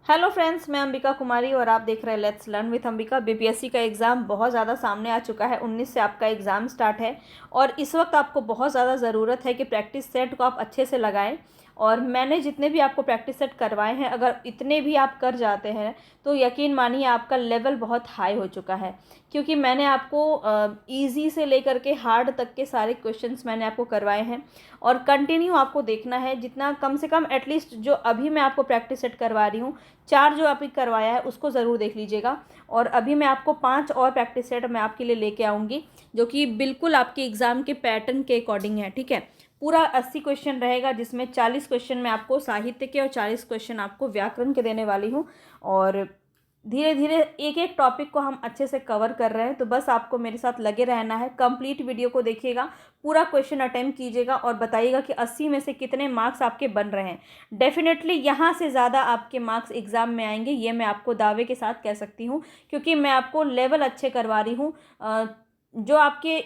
Hello friends, मैं अंबिका कुमारी और आप देख रहे हैं let's learn with Ambika. BPSC का एग्ज़ाम बहुत ज़्यादा सामने आ चुका है। 19 से आपका एग्ज़ाम स्टार्ट है और इस वक्त आपको बहुत ज़्यादा ज़रूरत है कि प्रैक्टिस सेट को आप अच्छे से लगाएं। और मैंने जितने भी आपको प्रैक्टिस सेट करवाए हैं, अगर इतने भी आप कर जाते हैं तो यकीन मानिए आपका लेवल बहुत हाई हो चुका है, क्योंकि मैंने आपको इजी से लेकर के हार्ड तक के सारे क्वेश्चंस मैंने आपको करवाए हैं। और कंटिन्यू आपको देखना है, जितना कम से कम एटलीस्ट जो अभी मैं आपको प्रैक्टिस सेट करवा रही हूँ, 4 जो अभी करवाया है उसको ज़रूर देख लीजिएगा। और अभी मैं आपको 5 और प्रैक्टिस सेट मैं आपके लिए लेके आऊँगी, जो कि बिल्कुल आपके एग्ज़ाम के पैटर्न के अकॉर्डिंग है। ठीक है, पूरा 80 क्वेश्चन रहेगा, जिसमें 40 क्वेश्चन मैं आपको साहित्य के और 40 क्वेश्चन आपको व्याकरण के देने वाली हूँ। और धीरे धीरे एक एक टॉपिक को हम अच्छे से कवर कर रहे हैं, तो बस आपको मेरे साथ लगे रहना है। कंप्लीट वीडियो को देखिएगा, पूरा क्वेश्चन अटेम्प्ट कीजिएगा और बताइएगा कि 80 में से कितने मार्क्स आपके बन रहे हैं। डेफिनेटली यहाँ से ज़्यादा आपके मार्क्स एग्ज़ाम में आएंगे, ये मैं आपको दावे के साथ कह सकती हूँ, क्योंकि मैं आपको लेवल अच्छे करवा रही हूँ। जो आपके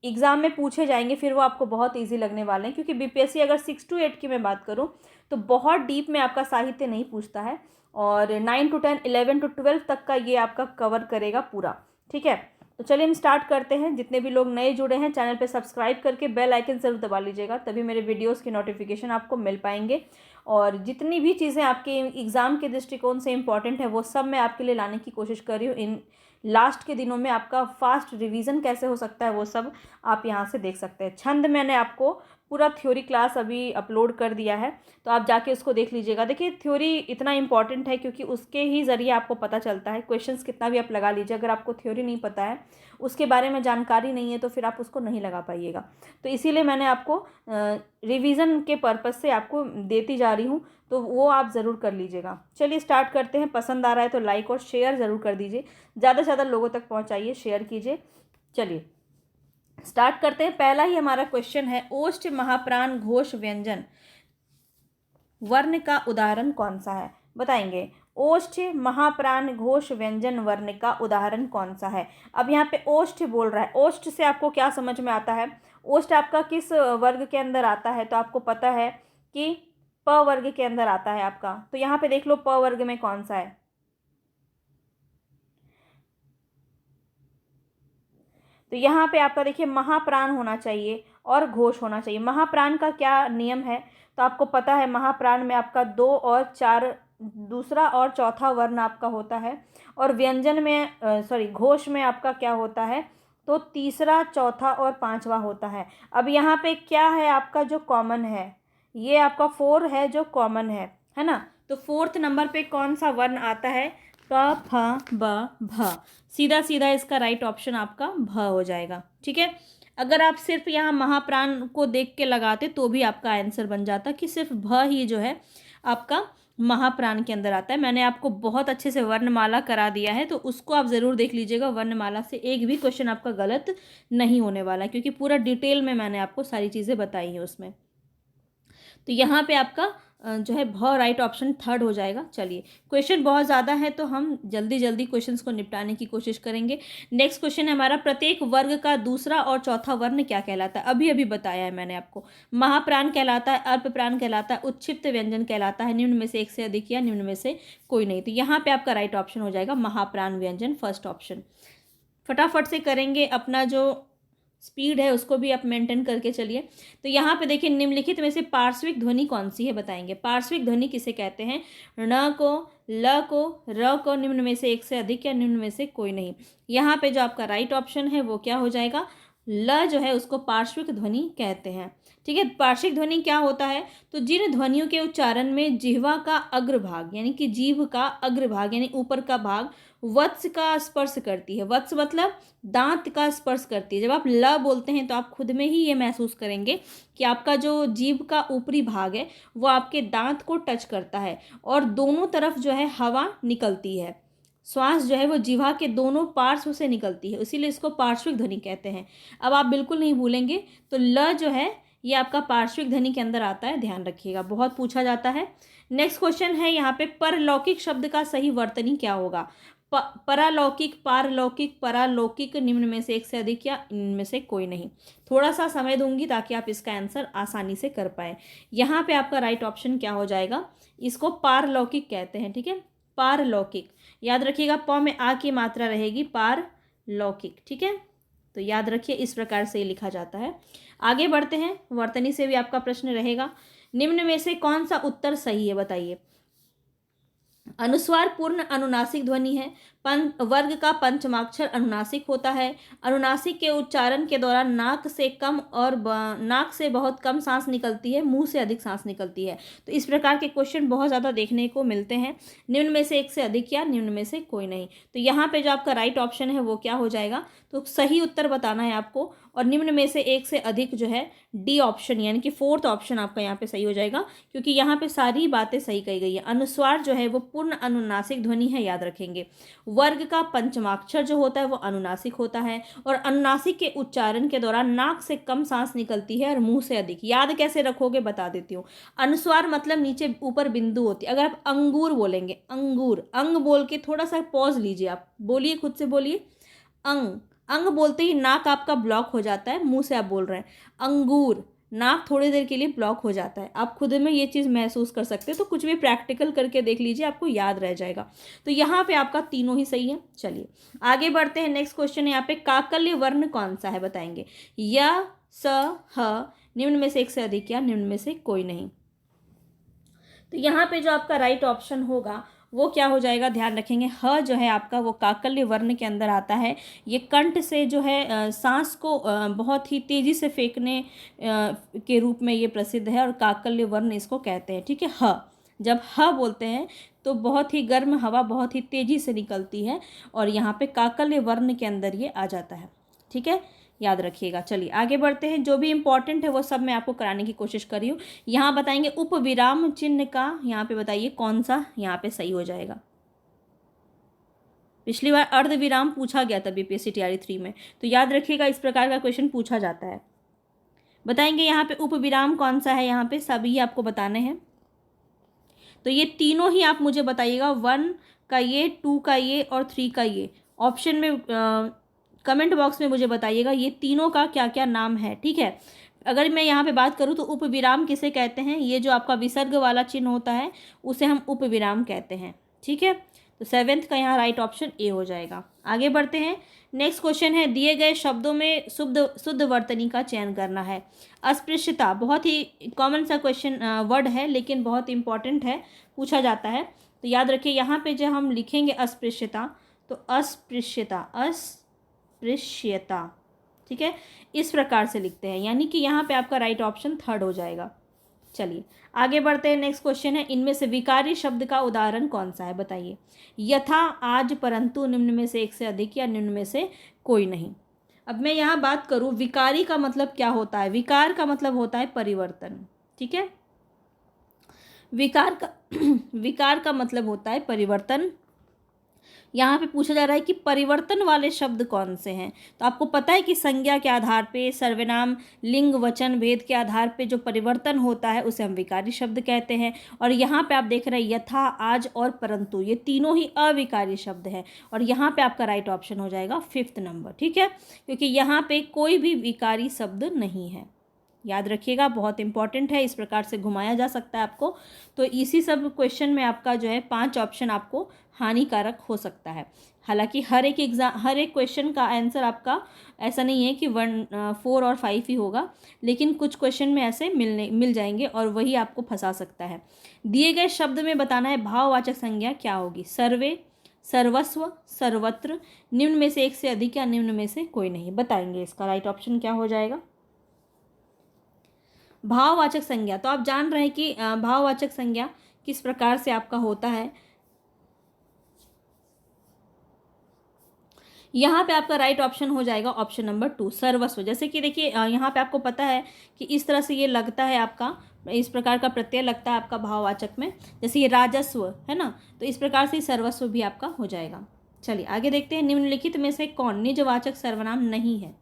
एग्ज़ाम में पूछे जाएंगे फिर वो आपको बहुत ईजी लगने वाले हैं, क्योंकि बीपीएससी अगर 6 to 8 की मैं बात करूँ तो बहुत डीप में आपका साहित्य नहीं पूछता है, और 9 to 10, 11 to 12 तक का ये आपका कवर करेगा पूरा। ठीक है, तो चलिए हम स्टार्ट करते हैं। जितने भी लोग नए जुड़े हैं, चैनल पे सब्सक्राइब करके बेल आइकन ज़रूर दबा लीजिएगा, तभी मेरे वीडियोस की नोटिफिकेशन आपको मिल पाएंगे। और जितनी भी चीज़ें आपके एग्ज़ाम के दृष्टिकोण से इंपॉर्टेंट है वो सब मैं आपके लिए लाने की कोशिश कर रही हूँ। इन लास्ट के दिनों में आपका फास्ट रिवीजन कैसे हो सकता है वो सब आप यहाँ से देख सकते हैं। छंद मैंने आपको पूरा थ्योरी क्लास अभी अपलोड कर दिया है, तो आप जाके उसको देख लीजिएगा। देखिए, थ्योरी इतना इंपॉर्टेंट है क्योंकि उसके ही ज़रिए आपको पता चलता है। क्वेश्चंस कितना भी आप लगा लीजिए, अगर आपको थ्योरी नहीं पता है, उसके बारे में जानकारी नहीं है, तो फिर आप उसको नहीं लगा पाइएगा। तो इसीलिए मैंने आपको रिवीजन के पर्पज़ से आपको देती जा रही हूँ, तो वो आप ज़रूर कर लीजिएगा। चलिए स्टार्ट करते हैं। पसंद आ रहा है तो लाइक और शेयर ज़रूर कर दीजिए, ज़्यादा से ज़्यादा लोगों तक पहुँचाइए, शेयर कीजिए। चलिए स्टार्ट करते हैं। पहला ही हमारा क्वेश्चन है, ओष्ठ महाप्राण घोष व्यंजन वर्ण का उदाहरण कौन सा है? बताएंगे। ओष्ठ महाप्राण घोष व्यंजन वर्ण का उदाहरण कौन सा है? अब यहाँ पे ओष्ठ बोल रहा है, ओष्ठ से आपको क्या समझ में आता है? ओष्ठ आपका किस वर्ग के अंदर आता है? तो आपको पता है कि प वर्ग के अंदर आता है आपका। तो यहाँ पे देख लो प वर्ग में कौन सा है। तो यहाँ पे आपका देखिए महाप्राण होना चाहिए और घोष होना चाहिए। महाप्राण का क्या नियम है? तो आपको पता है महाप्राण में आपका 2 और 4, दूसरा और चौथा वर्ण आपका होता है, और व्यंजन में घोष में आपका क्या होता है? तो तीसरा, चौथा और पांचवा होता है। अब यहाँ पे क्या है आपका जो कॉमन है? ये आपका 4 है जो कॉमन है ना? तो 4th नंबर पे कौन सा वर्ण आता है? प फ ब भ। सीधा सीधा इसका राइट ऑप्शन आपका भ हो जाएगा। ठीक है, अगर आप सिर्फ यहाँ महाप्राण को देख के लगाते तो भी आपका आंसर बन जाता कि सिर्फ भ ही जो है आपका महाप्राण के अंदर आता है। मैंने आपको बहुत अच्छे से वर्णमाला करा दिया है, तो उसको आप ज़रूर देख लीजिएगा। वर्णमाला से एक भी क्वेश्चन आपका गलत नहीं होने वाला, क्योंकि पूरा डिटेल में मैंने आपको सारी चीज़ें बताई हैं उसमें। तो यहाँ पे आपका जो है भ राइट ऑप्शन 3rd हो जाएगा। चलिए, क्वेश्चन बहुत ज़्यादा है तो हम जल्दी जल्दी क्वेश्चंस को निपटाने की कोशिश करेंगे। नेक्स्ट क्वेश्चन है हमारा, प्रत्येक वर्ग का दूसरा और चौथा वर्ण क्या कहलाता है? अभी अभी बताया है मैंने आपको। महाप्राण कहलाता है, अल्पप्राण कहलाता है, उत्क्षिप्त व्यंजन कहलाता है, निम्न में से एक से अधिक या निम्न में से कोई नहीं। तो यहाँ पे आपका राइट ऑप्शन हो जाएगा महाप्राण व्यंजन, फर्स्ट ऑप्शन। फटाफट से करेंगे, अपना जो स्पीड है उसको भी आप मेंटेन करके चलिए। तो यहाँ पे देखिए, निम्नलिखित में से पार्श्विक ध्वनि कौन सी है? बताएंगे। पार्श्विक ध्वनि किसे कहते हैं? ण को, ल को, र को, निम्न में से एक से अधिक या निम्न में से कोई नहीं। यहाँ पे जो आपका राइट ऑप्शन है वो क्या हो जाएगा? ल जो है उसको पार्श्विक ध्वनि कहते हैं। ठीक है, पार्श्विक ध्वनि क्या होता है? तो जिन ध्वनियों के उच्चारण में जिह्वा का अग्रभाग यानी कि जीभ का अग्रभाग यानी ऊपर का भाग वत्स का स्पर्श करती है। वत्स मतलब दांत का स्पर्श करती है। जब आप ल बोलते हैं तो आप खुद में ही ये महसूस करेंगे कि आपका जो जीभ का ऊपरी भाग है वो आपके दांत को टच करता है, और दोनों तरफ जो है हवा निकलती है। श्वास जो है वो जिह्वा के दोनों पार्श्व से निकलती है, इसीलिए इसको पार्श्विक ध्वनि कहते हैं। अब आप बिल्कुल नहीं भूलेंगे, तो ल जो है ये आपका पार्श्विक ध्वनि के अंदर आता है, ध्यान रखिएगा, बहुत पूछा जाता है। नेक्स्ट क्वेश्चन है यहाँ पे, परलौकिक शब्द का सही वर्तनी क्या होगा? परालौकिक, पारलौकिक, परालौकिक, निम्न में से एक से अधिक या इनमें से कोई नहीं। थोड़ा सा समय दूंगी ताकि आप इसका आंसर आसानी से कर पाए। यहाँ पे आपका राइट ऑप्शन क्या हो जाएगा? इसको पारलौकिक कहते हैं, ठीक है, पारलौकिक। याद रखिएगा, प में आ की मात्रा रहेगी, पारलौकिक, ठीक है। तो याद रखिए, इस प्रकार से ये लिखा जाता है। आगे बढ़ते हैं, वर्तनी से भी आपका प्रश्न रहेगा। निम्न में से कौन सा उत्तर सही है, बताइए। अनुस्वार पूर्ण अनुनासिक ध्वनि है। वर्ग का पंचमाक्षर अनुनासिक होता है। अनुनासिक के उच्चारण के दौरान नाक से कम और नाक से बहुत कम सांस निकलती है, मुंह से अधिक सांस निकलती है। तो इस प्रकार के क्वेश्चन बहुत ज़्यादा देखने को मिलते हैं। निम्न में से एक से अधिक या निम्न में से कोई नहीं। तो यहाँ पे जो आपका राइट ऑप्शन है वो क्या हो जाएगा, तो सही उत्तर बताना है आपको। और निम्न में से एक से अधिक जो है डी ऑप्शन, यानी कि फोर्थ ऑप्शन आपका यहाँ पे सही हो जाएगा, क्योंकि यहाँ पे सारी बातें सही कही गई है। अनुस्वार जो है वो पूर्ण अनुनासिक ध्वनि है, याद रखेंगे। वर्ग का पंचमाक्षर जो होता है वो अनुनासिक होता है, और अनुनासिक के उच्चारण के दौरान नाक से कम सांस निकलती है और मुंह से अधिक। याद कैसे रखोगे बता देती हूँ। अनुस्वार मतलब नीचे ऊपर बिंदु होती है। अगर आप अंगूर बोलेंगे, अंगूर, अंग बोल के थोड़ा सा पॉज लीजिए, आप बोलिए, खुद से बोलिए अंग। अंग बोलते ही नाक आपका ब्लॉक हो जाता है, मुंह से आप बोल रहे हैं अंगूर, नाक थोड़ी देर के लिए ब्लॉक हो जाता है। आप खुद में ये चीज़ महसूस कर सकते हैं, तो कुछ भी प्रैक्टिकल करके देख लीजिए, आपको याद रह जाएगा। तो यहाँ पे आपका तीनों ही सही है। चलिए आगे बढ़ते हैं। नेक्स्ट क्वेश्चन है यहाँ पे, काकल्य वर्ण कौन सा है, बताएंगे। य, स, ह, निम्न में से एक से अधिक या निम्न में से कोई नहीं। तो यहाँ पे जो आपका राइट ऑप्शन होगा वो क्या हो जाएगा, ध्यान रखेंगे। ह जो है आपका वो काकल्य वर्ण के अंदर आता है। ये कंठ से जो है सांस को बहुत ही तेज़ी से फेंकने के रूप में ये प्रसिद्ध है, और काकल्य वर्ण इसको कहते हैं, ठीक है। ह जब ह बोलते हैं तो बहुत ही गर्म हवा बहुत ही तेज़ी से निकलती है, और यहाँ पे काकल्य वर्ण के अंदर ये आ जाता है, ठीक है, याद रखिएगा। चलिए आगे बढ़ते हैं। जो भी इंपॉर्टेंट है वो सब मैं आपको कराने की कोशिश कर रही हूँ। यहाँ बताएंगे उप विराम चिन्ह का, यहाँ पे बताइए कौन सा यहाँ पे सही हो जाएगा। पिछली बार अर्ध विराम पूछा गया था बीपीएससी तैयारी 3 में, तो याद रखिएगा इस प्रकार का क्वेश्चन पूछा जाता है। बताएंगे यहाँ पे उप विराम कौन सा है, यहाँ पे सभी आपको बताने हैं। तो ये तीनों ही आप मुझे बताइएगा, 1 का ये, 2 का ये और 3 का ये। ऑप्शन में कमेंट बॉक्स में मुझे बताइएगा ये तीनों का क्या क्या नाम है, ठीक है। अगर मैं यहाँ पे बात करूँ तो उप विराम किसे कहते हैं, ये जो आपका विसर्ग वाला चिन्ह होता है उसे हम उप विराम कहते हैं, ठीक है। तो 7th का यहाँ राइट ऑप्शन ए हो जाएगा। आगे बढ़ते हैं। नेक्स्ट क्वेश्चन है, दिए गए शब्दों में शुद्ध वर्तनी का चयन करना है। अस्पृश्यता बहुत ही कॉमन सा क्वेश्चन वर्ड है, लेकिन बहुत इंपॉर्टेंट है, पूछा जाता है। तो याद रखिए यहाँ पे जब हम लिखेंगे अस्पृश्यता, तो अस्पृश्यता, अस्पृश्यता, ठीक है, इस प्रकार से लिखते हैं, यानी कि यहाँ पे आपका राइट ऑप्शन 3rd हो जाएगा। चलिए आगे बढ़ते हैं। नेक्स्ट क्वेश्चन है, इनमें से विकारी शब्द का उदाहरण कौन सा है, बताइए। यथा, आज, परंतु, निम्न में से एक से अधिक या निम्न में से कोई नहीं। अब मैं यहाँ बात करूँ विकारी का मतलब क्या होता है। विकार का मतलब होता है परिवर्तन, ठीक है। विकार का मतलब होता है परिवर्तन। यहाँ पे पूछा जा रहा है कि परिवर्तन वाले शब्द कौन से हैं। तो आपको पता है कि संज्ञा के आधार पे, सर्वनाम, लिंग, वचन, भेद के आधार पे जो परिवर्तन होता है उसे हम विकारी शब्द कहते हैं। और यहाँ पे आप देख रहे हैं यथा, आज और परंतु, ये तीनों ही अविकारी शब्द हैं, और यहाँ पे आपका राइट ऑप्शन हो जाएगा 5th नंबर, ठीक है, क्योंकि यहाँ पे कोई भी विकारी शब्द नहीं है। याद रखिएगा, बहुत इंपॉर्टेंट है, इस प्रकार से घुमाया जा सकता है आपको। तो इसी सब क्वेश्चन में आपका जो है 5 ऑप्शन आपको हानिकारक हो सकता है। हालांकि हर एक क्वेश्चन का आंसर आपका ऐसा नहीं है कि 1, 4 और 5 ही होगा, लेकिन कुछ क्वेश्चन में ऐसे मिल जाएंगे और वही आपको फंसा सकता है। दिए गए शब्द में बताना है भाववाचक संज्ञा क्या होगी। सर्वे, सर्वस्व, सर्वत्र, निम्न में से एक से अधिक या निम्न में से कोई नहीं। बताएंगे इसका राइट ऑप्शन क्या हो जाएगा। भाववाचक संज्ञा, तो आप जान रहे हैं कि भाववाचक संज्ञा किस प्रकार से आपका होता है। यहाँ पे आपका राइट ऑप्शन हो जाएगा ऑप्शन नंबर 2, सर्वस्व। जैसे कि देखिए यहाँ पे आपको पता है कि इस तरह से ये लगता है, आपका इस प्रकार का प्रत्यय लगता है आपका भाववाचक में, जैसे ये राजस्व है ना, तो इस प्रकार से सर्वस्व भी आपका हो जाएगा। चलिए आगे देखते हैं। निम्नलिखित में से कौन निजवाचक सर्वनाम नहीं है,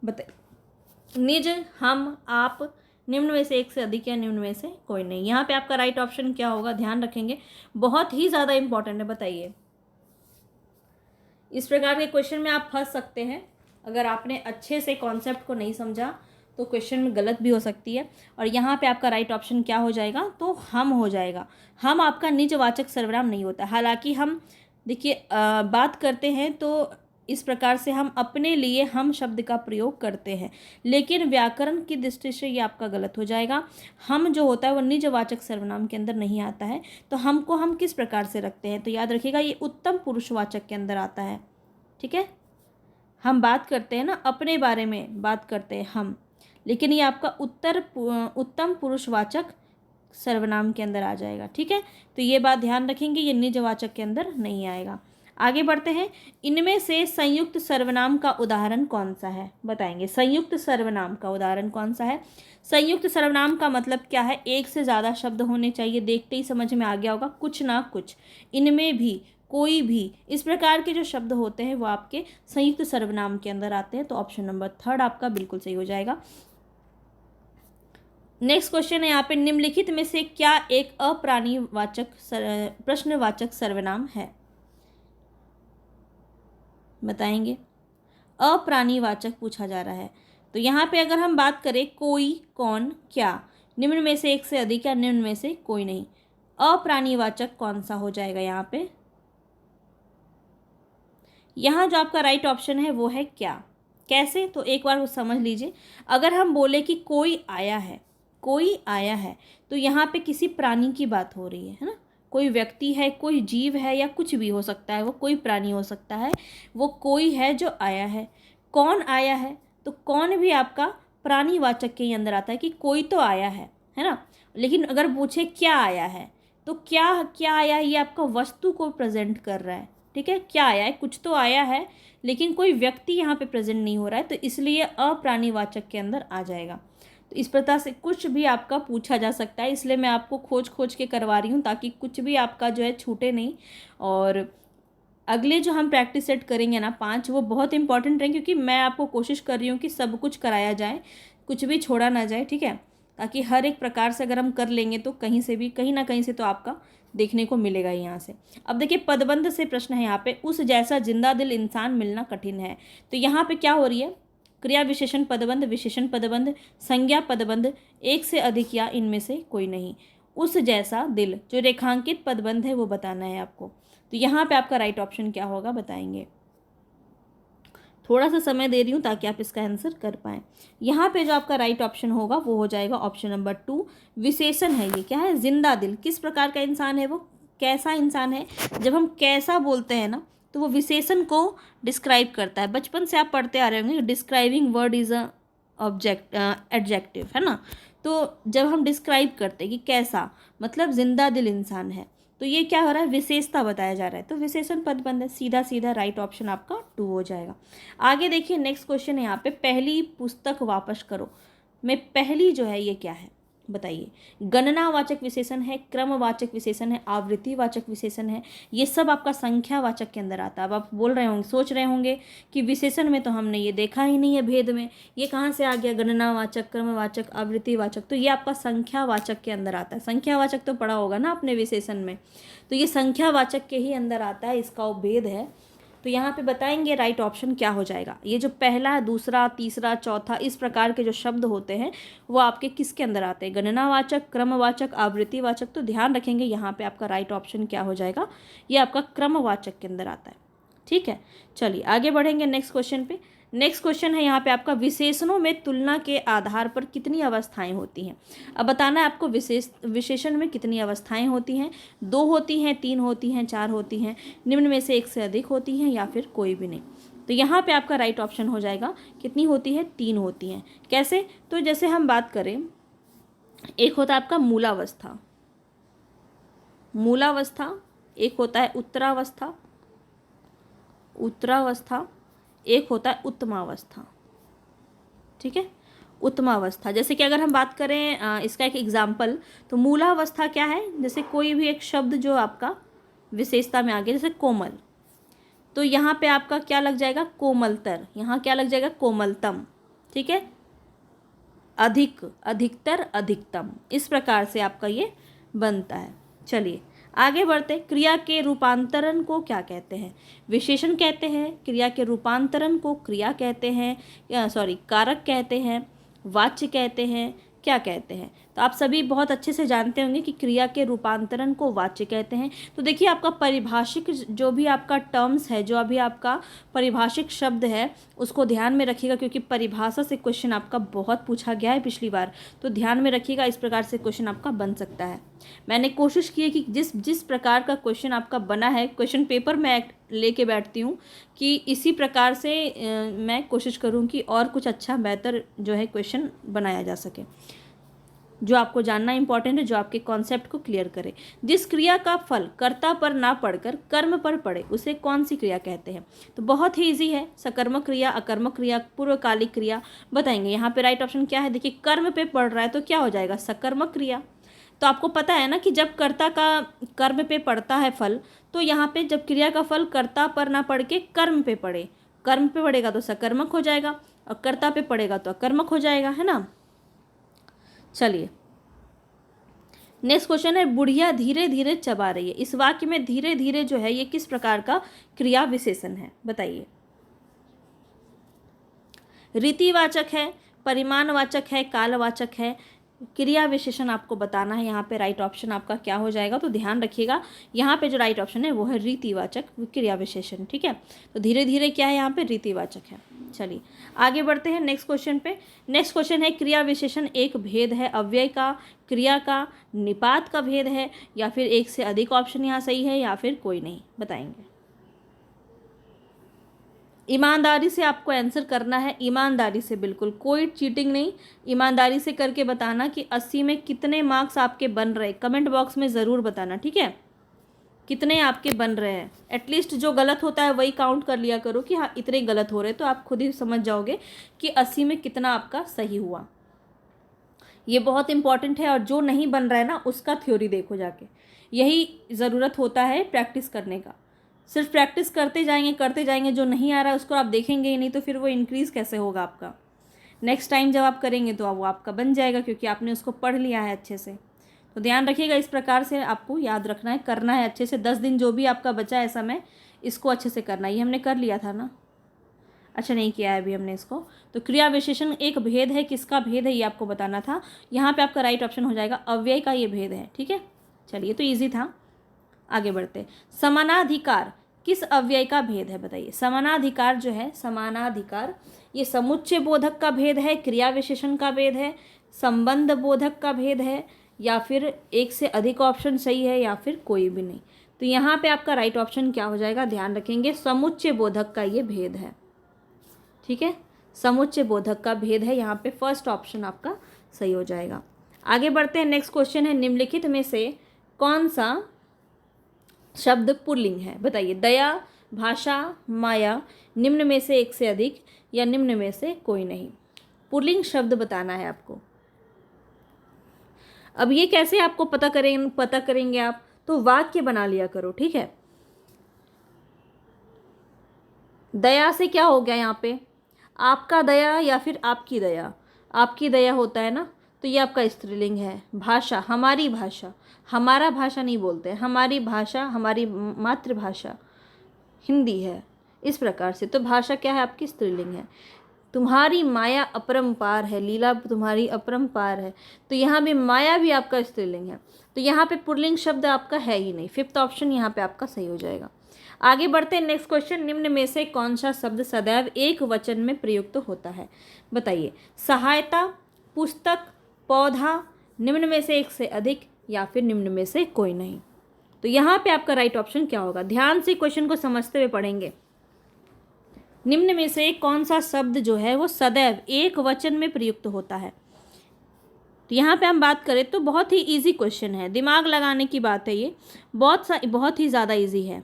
बताइए। निज, हम, आप, निम्न में से एक से अधिक या निम्न में से कोई नहीं। यहाँ पे आपका राइट ऑप्शन क्या होगा, ध्यान रखेंगे, बहुत ही ज़्यादा इंपॉर्टेंट है, बताइए। इस प्रकार के क्वेश्चन में आप फंस सकते हैं अगर आपने अच्छे से कॉन्सेप्ट को नहीं समझा तो क्वेश्चन में गलत भी हो सकती है। और यहाँ पे आपका राइट ऑप्शन क्या हो जाएगा, तो हम हो जाएगा। हम आपका निजवाचक सर्वनाम नहीं होता। हालांकि हम देखिए बात करते हैं तो इस प्रकार से हम अपने लिए हम शब्द का प्रयोग करते हैं, लेकिन व्याकरण की दृष्टि से ये आपका गलत हो जाएगा। हम जो होता है वो निजवाचक सर्वनाम के अंदर नहीं आता है। तो हमको हम किस प्रकार से रखते हैं, तो याद रखिएगा ये उत्तम पुरुषवाचक के अंदर आता है। ठीक है, हम बात करते हैं ना, अपने बारे में बात करते हैं हम, लेकिन ये आपका उत्तम पुरुषवाचक सर्वनाम के अंदर आ जाएगा। ठीक है, तो ये बात ध्यान रखेंगे, ये निजवाचक के अंदर नहीं आएगा। आगे बढ़ते हैं। इनमें से संयुक्त सर्वनाम का उदाहरण कौन सा है, बताएंगे। संयुक्त सर्वनाम का उदाहरण कौन सा है। संयुक्त सर्वनाम का मतलब क्या है, एक से ज़्यादा शब्द होने चाहिए। देखते ही समझ में आ गया होगा, कुछ ना कुछ, इनमें भी, कोई भी, इस प्रकार के जो शब्द होते हैं वो आपके संयुक्त सर्वनाम के अंदर आते हैं। तो ऑप्शन नंबर 3 आपका बिल्कुल सही हो जाएगा। नेक्स्ट क्वेश्चन है यहाँ पे, निम्नलिखित में से क्या एक अप्राणीवाचक प्रश्नवाचक सर्वनाम है, बताएंगे। अप्राणीवाचक पूछा जा रहा है। तो यहाँ पे अगर हम बात करें, कोई, कौन, क्या, निम्न में से एक से अधिक या निम्न में से कोई नहीं, अप्राणीवाचक कौन सा हो जाएगा यहाँ पे। यहाँ जो आपका राइट ऑप्शन है वो है क्या। कैसे, तो एक बार वो समझ लीजिए। अगर हम बोले कि कोई आया है, कोई आया है, तो यहाँ पे किसी प्राणी की बात हो रही है ना। कोई व्यक्ति है, कोई जीव है, या कुछ भी हो सकता है, वो कोई प्राणी हो सकता है, वो कोई है जो आया है। कौन आया है, तो कौन भी आपका प्राणीवाचक के अंदर आता है कि कोई तो आया है ना। लेकिन अगर पूछे क्या आया है, तो क्या क्या आया है, ये आपका वस्तु को प्रेजेंट कर रहा है। ठीक है, क्या आया है, कुछ तो आया है, लेकिन कोई व्यक्ति यहाँ पे प्रेजेंट नहीं हो रहा है, तो इसलिए अप्राणीवाचक के अंदर आ जाएगा। तो इस प्रकार से कुछ भी आपका पूछा जा सकता है, इसलिए मैं आपको खोज खोज के करवा रही हूँ, ताकि कुछ भी आपका जो है छूटे नहीं। और अगले जो हम प्रैक्टिस सेट करेंगे ना 5, वो बहुत इंपॉर्टेंट रहेंगे, क्योंकि मैं आपको कोशिश कर रही हूँ कि सब कुछ कराया जाए, कुछ भी छोड़ा ना जाए। ठीक है, ताकि हर एक प्रकार से अगर हम कर लेंगे तो कहीं से भी, कहीं ना कहीं से तो आपका देखने को मिलेगा यहाँ से। अब देखिए, पदबंध से प्रश्न है यहाँ पे, उस जैसा जिंदा दिल इंसान मिलना कठिन है। तो यहाँ पे क्या हो रही है, क्रिया विशेषण पदबंध, विशेषण पदबंध, संज्ञा पदबंध, एक से अधिक या इनमें से कोई नहीं। उस जैसा दिल, जो रेखांकित पदबंध है वो बताना है आपको। तो यहाँ पे आपका राइट ऑप्शन क्या होगा, बताएंगे। थोड़ा सा समय दे रही हूँ ताकि आप इसका आंसर कर पाएँ। यहाँ पे जो आपका राइट ऑप्शन होगा वो हो जाएगा ऑप्शन नंबर 2, विशेषण है। ये क्या है, जिंदा दिल। किस प्रकार का इंसान है वो, कैसा इंसान है। जब हम कैसा बोलते हैं ना, तो वो विशेषण को डिस्क्राइब करता है। बचपन से आप पढ़ते आ रहे होंगे, describing word is a object adjective, है ना। तो जब हम डिस्क्राइब करते हैं कि कैसा, मतलब जिंदा दिल इंसान है, तो ये क्या हो रहा है, विशेषता बताया जा रहा है। तो विशेषण पदबंध है, सीधा सीधा राइट ऑप्शन आपका 2 हो जाएगा। आगे देखिए, नेक्स्ट क्वेश्चन है यहाँ पे, पहली पुस्तक वापस करो में पहली जो है ये क्या है, बताइए। गणनावाचक विशेषण है, क्रमवाचक विशेषण है, आवृत्तिवाचक विशेषण है। ये सब आपका संख्यावाचक के अंदर आता है। अब आप बोल रहे होंगे, सोच रहे होंगे कि विशेषण में तो हमने ये देखा ही नहीं है, भेद में ये कहाँ से आ गया, गणनावाचक, क्रमवाचक, आवृत्तिवाचक। तो ये आपका संख्यावाचक के अंदर आता है। संख्यावाचक तो पढ़ा होगा ना आपने विशेषण में, तो ये संख्यावाचक के ही अंदर आता है, इसका भेद है। तो यहाँ पे बताएंगे राइट ऑप्शन क्या हो जाएगा। ये जो पहला, दूसरा, तीसरा, चौथा, इस प्रकार के जो शब्द होते हैं वो आपके किसके अंदर आते हैं, गणनावाचक, क्रमवाचक, आवृत्तिवाचक। तो ध्यान रखेंगे यहाँ पे आपका राइट ऑप्शन क्या हो जाएगा, ये आपका क्रमवाचक के अंदर आता है। ठीक है, चलिए आगे बढ़ेंगे नेक्स्ट क्वेश्चन पे। नेक्स्ट क्वेश्चन है यहाँ पे आपका, विशेषणों में तुलना के आधार पर कितनी अवस्थाएं होती हैं। अब बताना है आपको विशेषण में कितनी अवस्थाएं होती हैं। 2 होती हैं, 3 होती हैं, 4 होती हैं, निम्न में से एक से अधिक होती हैं, या फिर कोई भी नहीं। तो यहाँ पे आपका राइट ऑप्शन हो जाएगा, कितनी होती है, 3 होती हैं। कैसे, तो जैसे हम बात करें, एक होता है आपका मूलावस्था, मूलावस्था, एक होता है उत्तरावस्था, उत्तरावस्था, एक होता है उत्तमावस्था। ठीक है, उत्तमावस्था। जैसे कि अगर हम बात करें इसका एक एग्जाम्पल, तो मूलावस्था क्या है, जैसे कोई भी एक शब्द जो आपका विशेषता में आ गया, जैसे कोमल, तो यहाँ पे आपका क्या लग जाएगा, कोमलतर। यहाँ क्या लग जाएगा, कोमलतम। ठीक है, अधिक, अधिकतर, अधिकतम, इस प्रकार से आपका ये बनता है। चलिए आगे बढ़ते, क्रिया के रूपांतरण को क्या कहते हैं, विशेषण कहते हैं। क्रिया के रूपांतरण को क्रिया कहते हैं, कारक कहते हैं। वाच्य कहते हैं, क्या कहते हैं? तो आप सभी बहुत अच्छे से जानते होंगे कि क्रिया के रूपांतरण को वाच्य कहते हैं। तो देखिए आपका परिभाषिक जो भी आपका टर्म्स है, जो अभी आपका परिभाषिक शब्द है, उसको ध्यान में रखिएगा, क्योंकि परिभाषा से क्वेश्चन आपका बहुत पूछा गया है पिछली बार। तो ध्यान में रखिएगा, इस प्रकार से क्वेश्चन आपका बन सकता है। मैंने कोशिश की है कि जिस प्रकार का क्वेश्चन आपका बना है, क्वेश्चन पेपर मैं लेके बैठती हूँ कि इसी प्रकार से मैं कोशिश करूँ कि और कुछ अच्छा बेहतर जो है क्वेश्चन बनाया जा सके, जो आपको जानना इंपॉर्टेंट है, जो आपके कॉन्सेप्ट को क्लियर करे। जिस क्रिया का फल कर्ता पर ना पड़कर कर्म पर पड़े उसे कौन सी क्रिया कहते हैं? तो बहुत ही इजी है, सकर्मक क्रिया, अकर्मक क्रिया, पूर्वकालिक क्रिया बताएंगे। यहाँ पे राइट ऑप्शन क्या है? देखिए कर्म पे पड़ रहा है तो क्या हो जाएगा? सकर्मक क्रिया। तो आपको पता है ना कि जब कर्ता का कर्म पे पड़ता है फल, तो यहाँ पे जब क्रिया का फल कर्ता पर ना पड़ के कर्म पे पड़े, कर्म पे पड़ेगा तो सकर्मक हो जाएगा, और कर्ता पे पड़ेगा तो अकर्मक हो जाएगा, है ना। चलिए नेक्स्ट क्वेश्चन है, बुढ़िया धीरे धीरे चबा रही है। इस वाक्य में धीरे धीरे जो है ये किस प्रकार का क्रिया विशेषण है? बताइए। रीतिवाचक है, परिमाणवाचक है, कालवाचक है, क्रिया विशेषण आपको बताना है। यहाँ पे राइट ऑप्शन आपका क्या हो जाएगा? तो ध्यान रखिएगा, यहाँ पे जो राइट ऑप्शन है वो है रीतिवाचक क्रिया विशेषण। ठीक है, तो धीरे धीरे क्या है? यहाँ पे रीतिवाचक है। चलिए आगे बढ़ते हैं नेक्स्ट क्वेश्चन पे। नेक्स्ट क्वेश्चन है, क्रिया विशेषण एक भेद है अव्यय का, क्रिया का, निपात का भेद है, या फिर एक से अधिक ऑप्शन यहाँ सही है, या फिर कोई नहीं? बताएंगे। ईमानदारी से आपको आंसर करना है, ईमानदारी से, बिल्कुल कोई चीटिंग नहीं। ईमानदारी से करके बताना कि 80 में कितने मार्क्स आपके बन रहे, कमेंट बॉक्स में ज़रूर बताना। ठीक है, कितने आपके बन रहे हैं। एटलीस्ट जो गलत होता है वही काउंट कर लिया करो कि हाँ इतने गलत हो रहे, तो आप खुद ही समझ जाओगे कि 80 में कितना आपका सही हुआ। ये बहुत इंपॉर्टेंट है, और जो नहीं बन रहा है ना उसका थ्योरी देखो जाके। यही ज़रूरत होता है प्रैक्टिस करने का। सिर्फ प्रैक्टिस करते जाएंगे, जो नहीं आ रहा है उसको आप देखेंगे ही नहीं, तो फिर वो इंक्रीज़ कैसे होगा आपका? नेक्स्ट टाइम जब आप करेंगे तो वो आपका बन जाएगा, क्योंकि आपने उसको पढ़ लिया है अच्छे से। तो ध्यान रखिएगा, इस प्रकार से आपको याद रखना है, करना है अच्छे से। 10 दिन जो भी आपका बचा है समय, इसको अच्छे से करना है। ये हमने कर लिया था ना? अच्छा नहीं किया है अभी हमने इसको। तो क्रिया विशेषण एक भेद है, किसका भेद है ये आपको बताना था। यहाँ पे आपका राइट ऑप्शन हो जाएगा अव्यय का ये भेद है। ठीक है, चलिए तो ईजी था। आगे बढ़ते। समानाधिकार किस अव्यय का भेद है? बताइए। समानाधिकार जो है, समानाधिकार ये समुच्चय बोधक का भेद है, क्रिया विशेषण का भेद है, संबंध बोधक का भेद है, या फिर एक से अधिक ऑप्शन सही है, या फिर कोई भी नहीं? तो यहाँ पे आपका राइट ऑप्शन क्या हो जाएगा? ध्यान रखेंगे, समुच्चय बोधक का ये भेद है। ठीक है, समुच्चय बोधक का भेद है, यहाँ पे फर्स्ट ऑप्शन आपका सही हो जाएगा। आगे बढ़ते हैं। नेक्स्ट क्वेश्चन है, निम्नलिखित में से कौन सा शब्द पुल्लिंग है? बताइए। दया, भाषा, माया, निम्न में से एक से अधिक, या निम्न में से कोई नहीं? पुल्लिंग शब्द बताना है आपको। अब ये कैसे आपको पता करेंगे आप? तो वाक्य बना लिया करो। ठीक है, दया से क्या हो गया यहाँ पे? आपका दया या फिर आपकी दया? आपकी दया होता है ना, तो ये आपका स्त्रीलिंग है। भाषा, हमारी भाषा, हमारा भाषा नहीं बोलते, हमारी भाषा, हमारी मातृभाषा हिंदी है, इस प्रकार से। तो भाषा क्या है? आपकी स्त्रीलिंग है। तुम्हारी माया अपरंपार है, लीला तुम्हारी अपरंपार है, तो यहाँ भी माया भी आपका स्त्रीलिंग है। तो यहाँ पे पुल्लिंग शब्द आपका है ही नहीं। फिफ्थ ऑप्शन यहाँ पे आपका सही हो जाएगा। आगे बढ़ते हैं। नेक्स्ट क्वेश्चन, निम्न में से कौन सा शब्द सदैव एक वचन में प्रयुक्त होता है? बताइए। सहायता, पुस्तक, पौधा, निम्न में से एक से अधिक, या फिर निम्न में से कोई नहीं? तो यहाँ पे आपका राइट ऑप्शन क्या होगा? ध्यान से क्वेश्चन को समझते हुए पढ़ेंगे। निम्न में से कौन सा शब्द जो है वो सदैव एक वचन में प्रयुक्त होता है? तो यहाँ पे हम बात करें तो बहुत ही इजी क्वेश्चन है, दिमाग लगाने की बात है ये, बहुत ही ज़्यादा इजी है।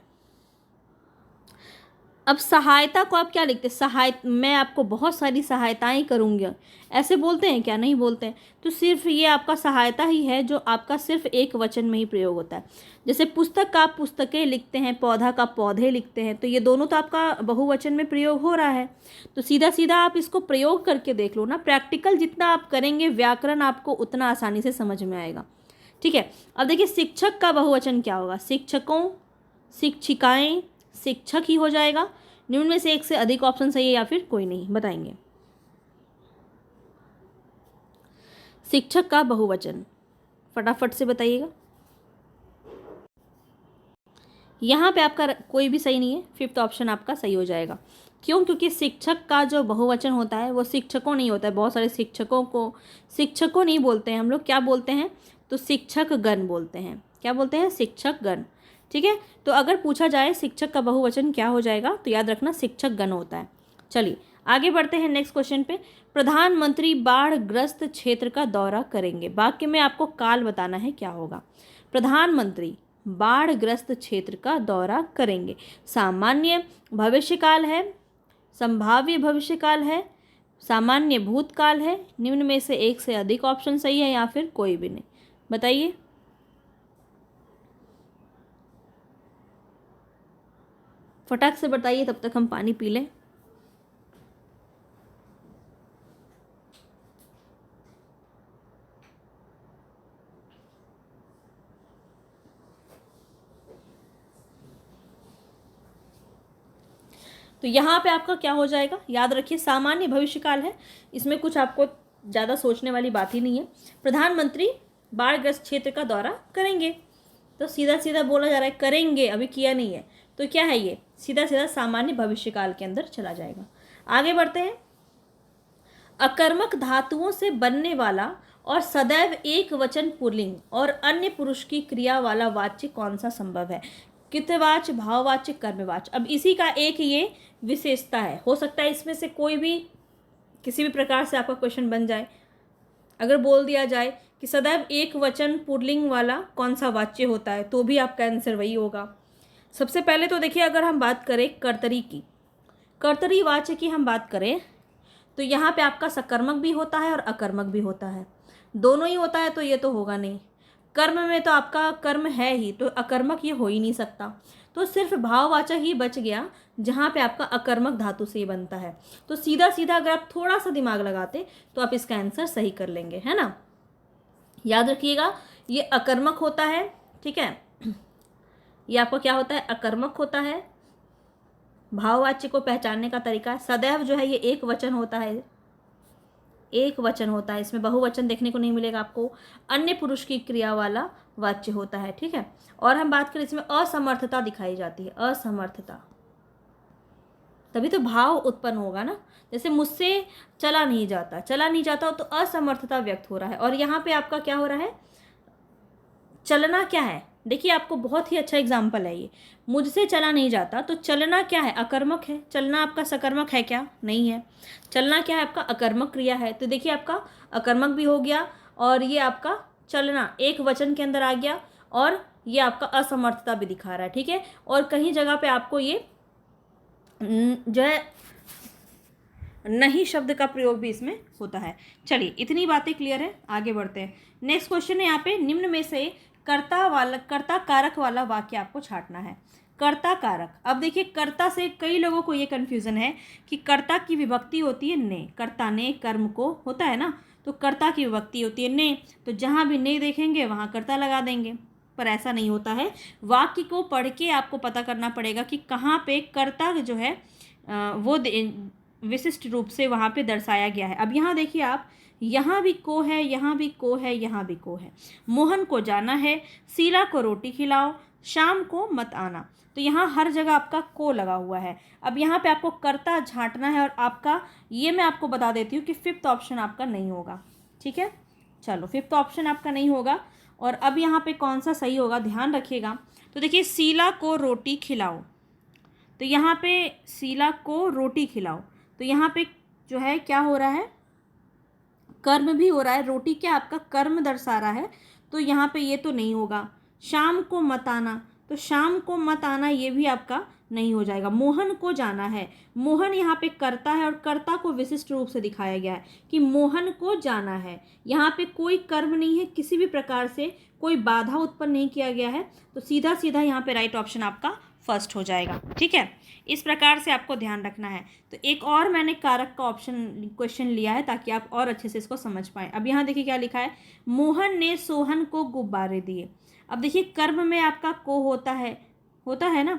अब सहायता को आप क्या लिखते हैं? मैं आपको बहुत सारी सहायताएं करूँगी, ऐसे बोलते हैं क्या? नहीं बोलते हैं। तो सिर्फ ये आपका सहायता ही है जो आपका सिर्फ एक वचन में ही प्रयोग होता है। जैसे पुस्तक का आप पुस्तकें लिखते हैं, पौधा का पौधे लिखते हैं, तो ये दोनों तो आपका बहुवचन में प्रयोग हो रहा है। तो सीधा सीधा आप इसको प्रयोग करके देख लो ना। प्रैक्टिकल जितना आप करेंगे, व्याकरण आपको उतना आसानी से समझ में आएगा। ठीक है, अब देखिए शिक्षक का बहुवचन क्या होगा? शिक्षकों, शिक्षिकाएँ, शिक्षक ही हो जाएगा। निम्न में से एक से अधिक ऑप्शन सही है, या फिर कोई नहीं? बताएंगे। शिक्षक का बहुवचन, फटाफट से बताइएगा। यहाँ पे आपका कोई भी सही नहीं है, फिफ्थ ऑप्शन आपका सही हो जाएगा। क्यों? क्योंकि शिक्षक का जो बहुवचन होता है वो शिक्षकों नहीं होता है। बहुत सारे शिक्षकों को शिक्षकों नहीं बोलते हैं हम लोग, क्या बोलते हैं? तो शिक्षक गण बोलते हैं। क्या बोलते हैं? शिक्षक गण। ठीक है, तो अगर पूछा जाए शिक्षक का बहुवचन क्या हो जाएगा, तो याद रखना शिक्षक गण होता है। चलिए आगे बढ़ते हैं नेक्स्ट क्वेश्चन पे। प्रधानमंत्री बाढ़ग्रस्त क्षेत्र का दौरा करेंगे। वाक्य में आपको काल बताना है क्या होगा। प्रधानमंत्री बाढ़ग्रस्त क्षेत्र का दौरा करेंगे। सामान्य भविष्यकाल है, संभाव्य भविष्यकाल है, सामान्य भूतकाल है, निम्न में से एक से अधिक ऑप्शन सही है या फिर कोई भी नहीं, बताइए। फटाक से बताइए, तब तक हम पानी पी लें। तो यहाँ पे आपका क्या हो जाएगा, याद रखिए सामान्य भविष्यकाल है, इसमें कुछ आपको ज़्यादा सोचने वाली बात ही नहीं है। प्रधानमंत्री बाढ़ग्रस्त क्षेत्र का दौरा करेंगे, तो सीधा सीधा बोला जा रहा है करेंगे, अभी किया नहीं है, तो क्या है ये, सीधा सीधा सामान्य भविष्यकाल के अंदर चला जाएगा। आगे बढ़ते हैं। अकर्मक धातुओं से बनने वाला और सदैव एक वचन पुल्लिंग और अन्य पुरुष की क्रिया वाला वाच्य कौन सा संभव है। कृतवाच्य, भाववाच्य, कर्मवाच्य। अब इसी का एक ये विशेषता है, हो सकता है इसमें से कोई भी किसी भी प्रकार से आपका क्वेश्चन बन जाए। अगर बोल दिया जाए कि सदैव एक वचन पुल्लिंग वाला कौन सा वाच्य होता है, तो भी आपका आंसर वही होगा। सबसे पहले तो देखिए, अगर हम बात करें कर्तरी की, कर्तरी वाच्य की हम बात करें, तो यहाँ पे आपका सकर्मक भी होता है और अकर्मक भी होता है, दोनों ही होता है, तो ये तो होगा नहीं। कर्म में तो आपका कर्म है ही, तो अकर्मक ये हो ही नहीं सकता, तो सिर्फ भाववाचक ही बच गया जहाँ पे आपका अकर्मक धातु से बनता है। तो सीधा सीधा अगर आप थोड़ा सा दिमाग लगाते तो आप इसका आंसर सही कर लेंगे, है ना। याद रखिएगा ये अकर्मक होता है, ठीक है, ये आपको क्या होता है, अकर्मक होता है। भाववाच्य को पहचानने का तरीका, सदैव जो है ये एक वचन होता है, एक वचन होता है, इसमें बहुवचन देखने को नहीं मिलेगा आपको। अन्य पुरुष की क्रिया वाला वाच्य होता है, ठीक है। और हम बात करें इसमें असमर्थता दिखाई जाती है, असमर्थता, तभी तो भाव उत्पन्न होगा ना। जैसे मुझसे चला नहीं जाता, चला नहीं जाता तो असमर्थता व्यक्त हो रहा है, और यहाँ पे आपका क्या हो रहा है, चलना क्या है। देखिए आपको बहुत ही अच्छा एग्जाम्पल है ये, मुझसे चला नहीं जाता, तो चलना क्या है, अकर्मक है। चलना आपका सकर्मक है क्या, नहीं है। चलना क्या है आपका, अकर्मक क्रिया है, तो देखिए आपका अकर्मक भी हो गया, और ये आपका चलना एक वचन के अंदर आ गया, और ये आपका असमर्थता भी दिखा रहा है, ठीक है। और कहीं जगह पे आपको ये जो है नहीं शब्द का प्रयोग भी इसमें होता है। चलिए इतनी बातें क्लियर है, आगे बढ़ते हैं। नेक्स्ट क्वेश्चन है यहाँ पे, निम्न में से कर्ता कारक वाला वाक्य आपको छांटना है। कर्ता कारक, अब देखिए कर्ता से कई लोगों को ये कन्फ्यूजन है कि कर्ता की विभक्ति होती है ने, कर्ता ने कर्म को होता है ना, तो कर्ता की विभक्ति होती है ने, तो जहाँ भी ने देखेंगे वहाँ कर्ता लगा देंगे, पर ऐसा नहीं होता है। वाक्य को पढ़ के आपको पता करना पड़ेगा कि कहाँ पे कर्ता जो है वो विशिष्ट रूप से वहाँ पे दर्शाया गया है। अब यहाँ देखिए आप, यहाँ भी को है, यहाँ भी को है, यहाँ भी को है। मोहन को जाना है, शीला को रोटी खिलाओ, शाम को मत आना, तो यहाँ हर जगह आपका को लगा हुआ है। अब यहाँ पे आपको कर्ता छांटना है, और आपका ये मैं आपको बता देती हूँ कि फिफ्थ ऑप्शन आपका नहीं होगा, ठीक है। चलो फिफ्थ ऑप्शन आपका नहीं होगा, और अब यहाँ पे कौन सा सही होगा ध्यान रखिएगा। तो देखिए शीला को रोटी खिलाओ, तो यहाँ पे शीला को रोटी खिलाओ, तो यहाँ पे जो है क्या हो रहा है, कर्म भी हो रहा है, रोटी क्या आपका कर्म दर्शा रहा है, तो यहाँ पे ये तो नहीं होगा। शाम को मत आना, तो शाम को मत आना ये भी आपका नहीं हो जाएगा। मोहन को जाना है, मोहन यहाँ पे कर्ता है, और कर्ता को विशिष्ट रूप से दिखाया गया है कि मोहन को जाना है। यहाँ पे कोई कर्म नहीं है, किसी भी प्रकार से कोई बाधा उत्पन्न नहीं किया गया है, तो सीधा सीधा यहाँ पे राइट ऑप्शन आपका फर्स्ट हो जाएगा, ठीक है। इस प्रकार से आपको ध्यान रखना है। तो एक और मैंने कारक का ऑप्शन क्वेश्चन लिया है ताकि आप और अच्छे से इसको समझ पाएँ। अब यहाँ देखिए क्या लिखा है, मोहन ने सोहन को गुब्बारे दिए। अब देखिए कर्म में आपका को होता है ना,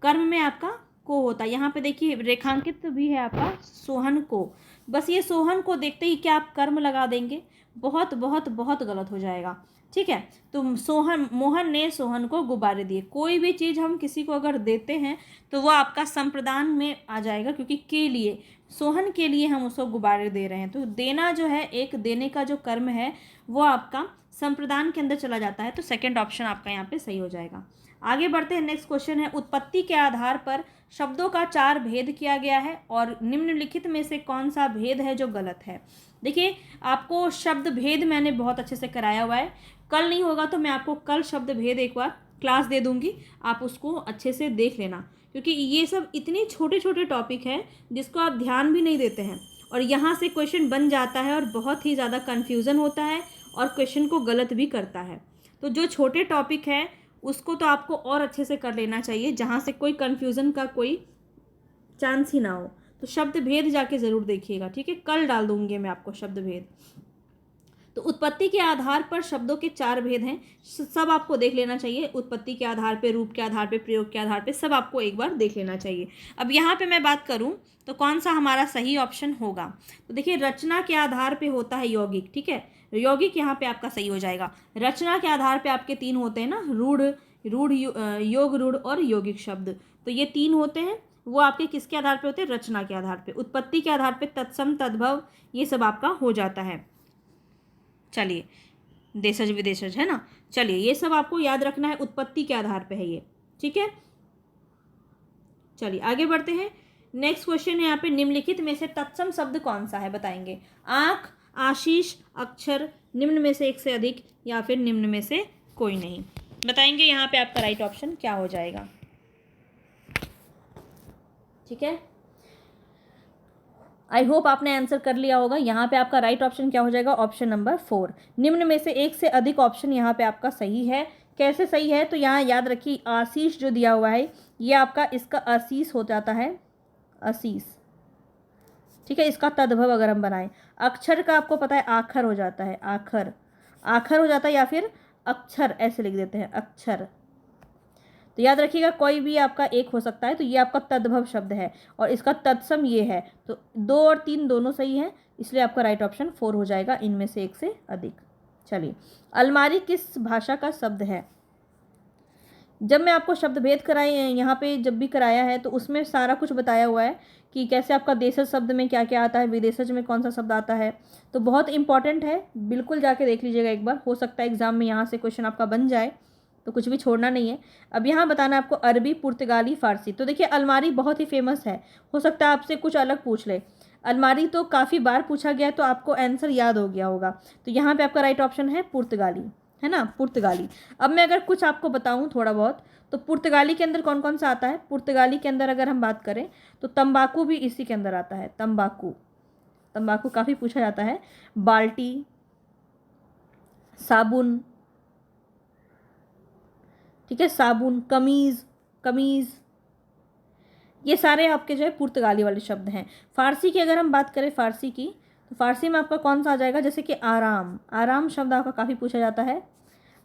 कर्म में आपका को होता है। यहाँ पे देखिए रेखांकित भी है आपका सोहन को, बस ये सोहन को देखते ही क्या आप कर्म लगा देंगे, बहुत बहुत बहुत गलत हो जाएगा। ठीक है, तो मोहन ने सोहन को गुब्बारे दिए। कोई भी चीज़ हम किसी को अगर देते हैं तो वो आपका संप्रदान में आ जाएगा, क्योंकि के लिए, सोहन के लिए हम उसको गुब्बारे दे रहे हैं। तो देना जो है, एक देने का जो कर्म है वो आपका संप्रदान के अंदर चला जाता है। तो सेकंड ऑप्शन आपका यहाँ पे सही हो जाएगा। आगे बढ़ते हैं। नेक्स्ट क्वेश्चन है, उत्पत्ति के आधार पर शब्दों का 4 भेद किया गया है और निम्नलिखित में से कौन सा भेद है जो गलत है। देखिए, आपको शब्द भेद मैंने बहुत अच्छे से कराया हुआ है। कल नहीं होगा तो मैं आपको कल शब्द भेद एक बार क्लास दे दूंगी, आप उसको अच्छे से देख लेना, क्योंकि ये सब इतने छोटे छोटे टॉपिक हैं जिसको आप ध्यान भी नहीं देते हैं, और यहाँ से क्वेश्चन बन जाता है और बहुत ही ज़्यादा कन्फ्यूज़न होता है और क्वेश्चन को गलत भी करता है। तो जो छोटे टॉपिक है उसको तो आपको और अच्छे से कर लेना चाहिए, जहाँ से कोई कन्फ्यूज़न का कोई चांस ही ना हो। तो शब्द भेद जाके ज़रूर देखिएगा, ठीक है, कल डाल दूंगी मैं आपको शब्द भेद। तो उत्पत्ति के आधार पर शब्दों के 4 भेद हैं, सब आपको देख लेना चाहिए। उत्पत्ति के आधार पे, रूप के आधार पे, प्रयोग के आधार पे, सब आपको एक बार देख लेना चाहिए। अब यहाँ पे मैं बात करूँ तो कौन सा हमारा सही ऑप्शन होगा, तो देखिए, रचना के आधार पे होता है यौगिक। ठीक है, यौगिक यहाँ पे आपका सही हो जाएगा। रचना के आधार पे आपके 3 होते हैं ना, रूढ़, योग रूढ़ और यौगिक शब्द। तो ये 3 होते हैं, वो आपके किसके आधार पे होते हैं, रचना के आधार पे। उत्पत्ति के आधार पे तत्सम, तद्भव, ये सब आपका हो जाता है। चलिए, देशज विदेशज है ना, चलिए ये सब आपको याद रखना है, उत्पत्ति के आधार पे है ये। ठीक है, चलिए आगे बढ़ते हैं। नेक्स्ट क्वेश्चन है यहाँ पे, निम्नलिखित में से तत्सम शब्द कौन सा है, बताएंगे। आँख, आशीष, अक्षर, निम्न में से एक से अधिक, या फिर निम्न में से कोई नहीं। बताएंगे यहाँ पे आपका राइट ऑप्शन क्या हो जाएगा। ठीक है, आई होप आपने आंसर कर लिया होगा। यहाँ पे आपका राइट ऑप्शन क्या हो जाएगा, ऑप्शन नंबर 4। निम्न में से एक से अधिक ऑप्शन यहाँ पे आपका सही है। कैसे सही है, तो यहाँ याद रखिए, आशीष जो दिया हुआ है ये आपका, इसका आशीष हो जाता है, आशीष। ठीक है, इसका तद्भव अगर हम बनाएं। अक्षर का आपको पता है आखर हो जाता है, आखर, आखर हो जाता है, या फिर अक्षर ऐसे लिख देते हैं, अक्षर। तो याद रखिएगा, कोई भी आपका एक हो सकता है। तो ये आपका तद्भव शब्द है और इसका तत्सम ये है। तो 2 और 3 दोनों सही हैं, इसलिए आपका राइट ऑप्शन 4 हो जाएगा, इनमें से एक से अधिक। चलिए, अलमारी किस भाषा का शब्द है। जब मैं आपको शब्द भेद कराए यहाँ पे जब भी कराया है तो उसमें सारा कुछ बताया हुआ है कि कैसे आपका देशज शब्द में क्या क्या आता है, विदेशज में कौन सा शब्द आता है। तो बहुत इंपॉर्टेंट है, बिल्कुल जाके देख लीजिएगा एक बार, हो सकता है एग्जाम में यहाँ से क्वेश्चन आपका बन जाए, तो कुछ भी छोड़ना नहीं है। अब यहाँ बताना है आपको अरबी, पुर्तगाली, फारसी। तो देखिए, अलमारी बहुत ही फेमस है, हो सकता है आपसे कुछ अलग पूछ ले। अलमारी तो काफ़ी बार पूछा गया है, तो आपको आंसर याद हो गया होगा। तो यहाँ पे आपका राइट ऑप्शन है पुर्तगाली, है ना, पुर्तगाली। अब मैं अगर कुछ आपको बताऊँ थोड़ा बहुत, तो पुर्तगाली के अंदर कौन कौन सा आता है। पुर्तगाली के अंदर अगर हम बात करें तो तंबाकू भी इसी के अंदर आता है, तंबाकू, तंबाकू काफ़ी पूछा जाता है। बाल्टी, साबुन, ठीक है, साबुन, कमीज़, कमीज़, ये सारे आपके जो है पुर्तगाली वाले शब्द हैं। फारसी की अगर हम बात करें, फारसी की, तो फारसी में आपका कौन सा आ जाएगा, जैसे कि आराम, आराम शब्द आपका काफ़ी पूछा जाता है।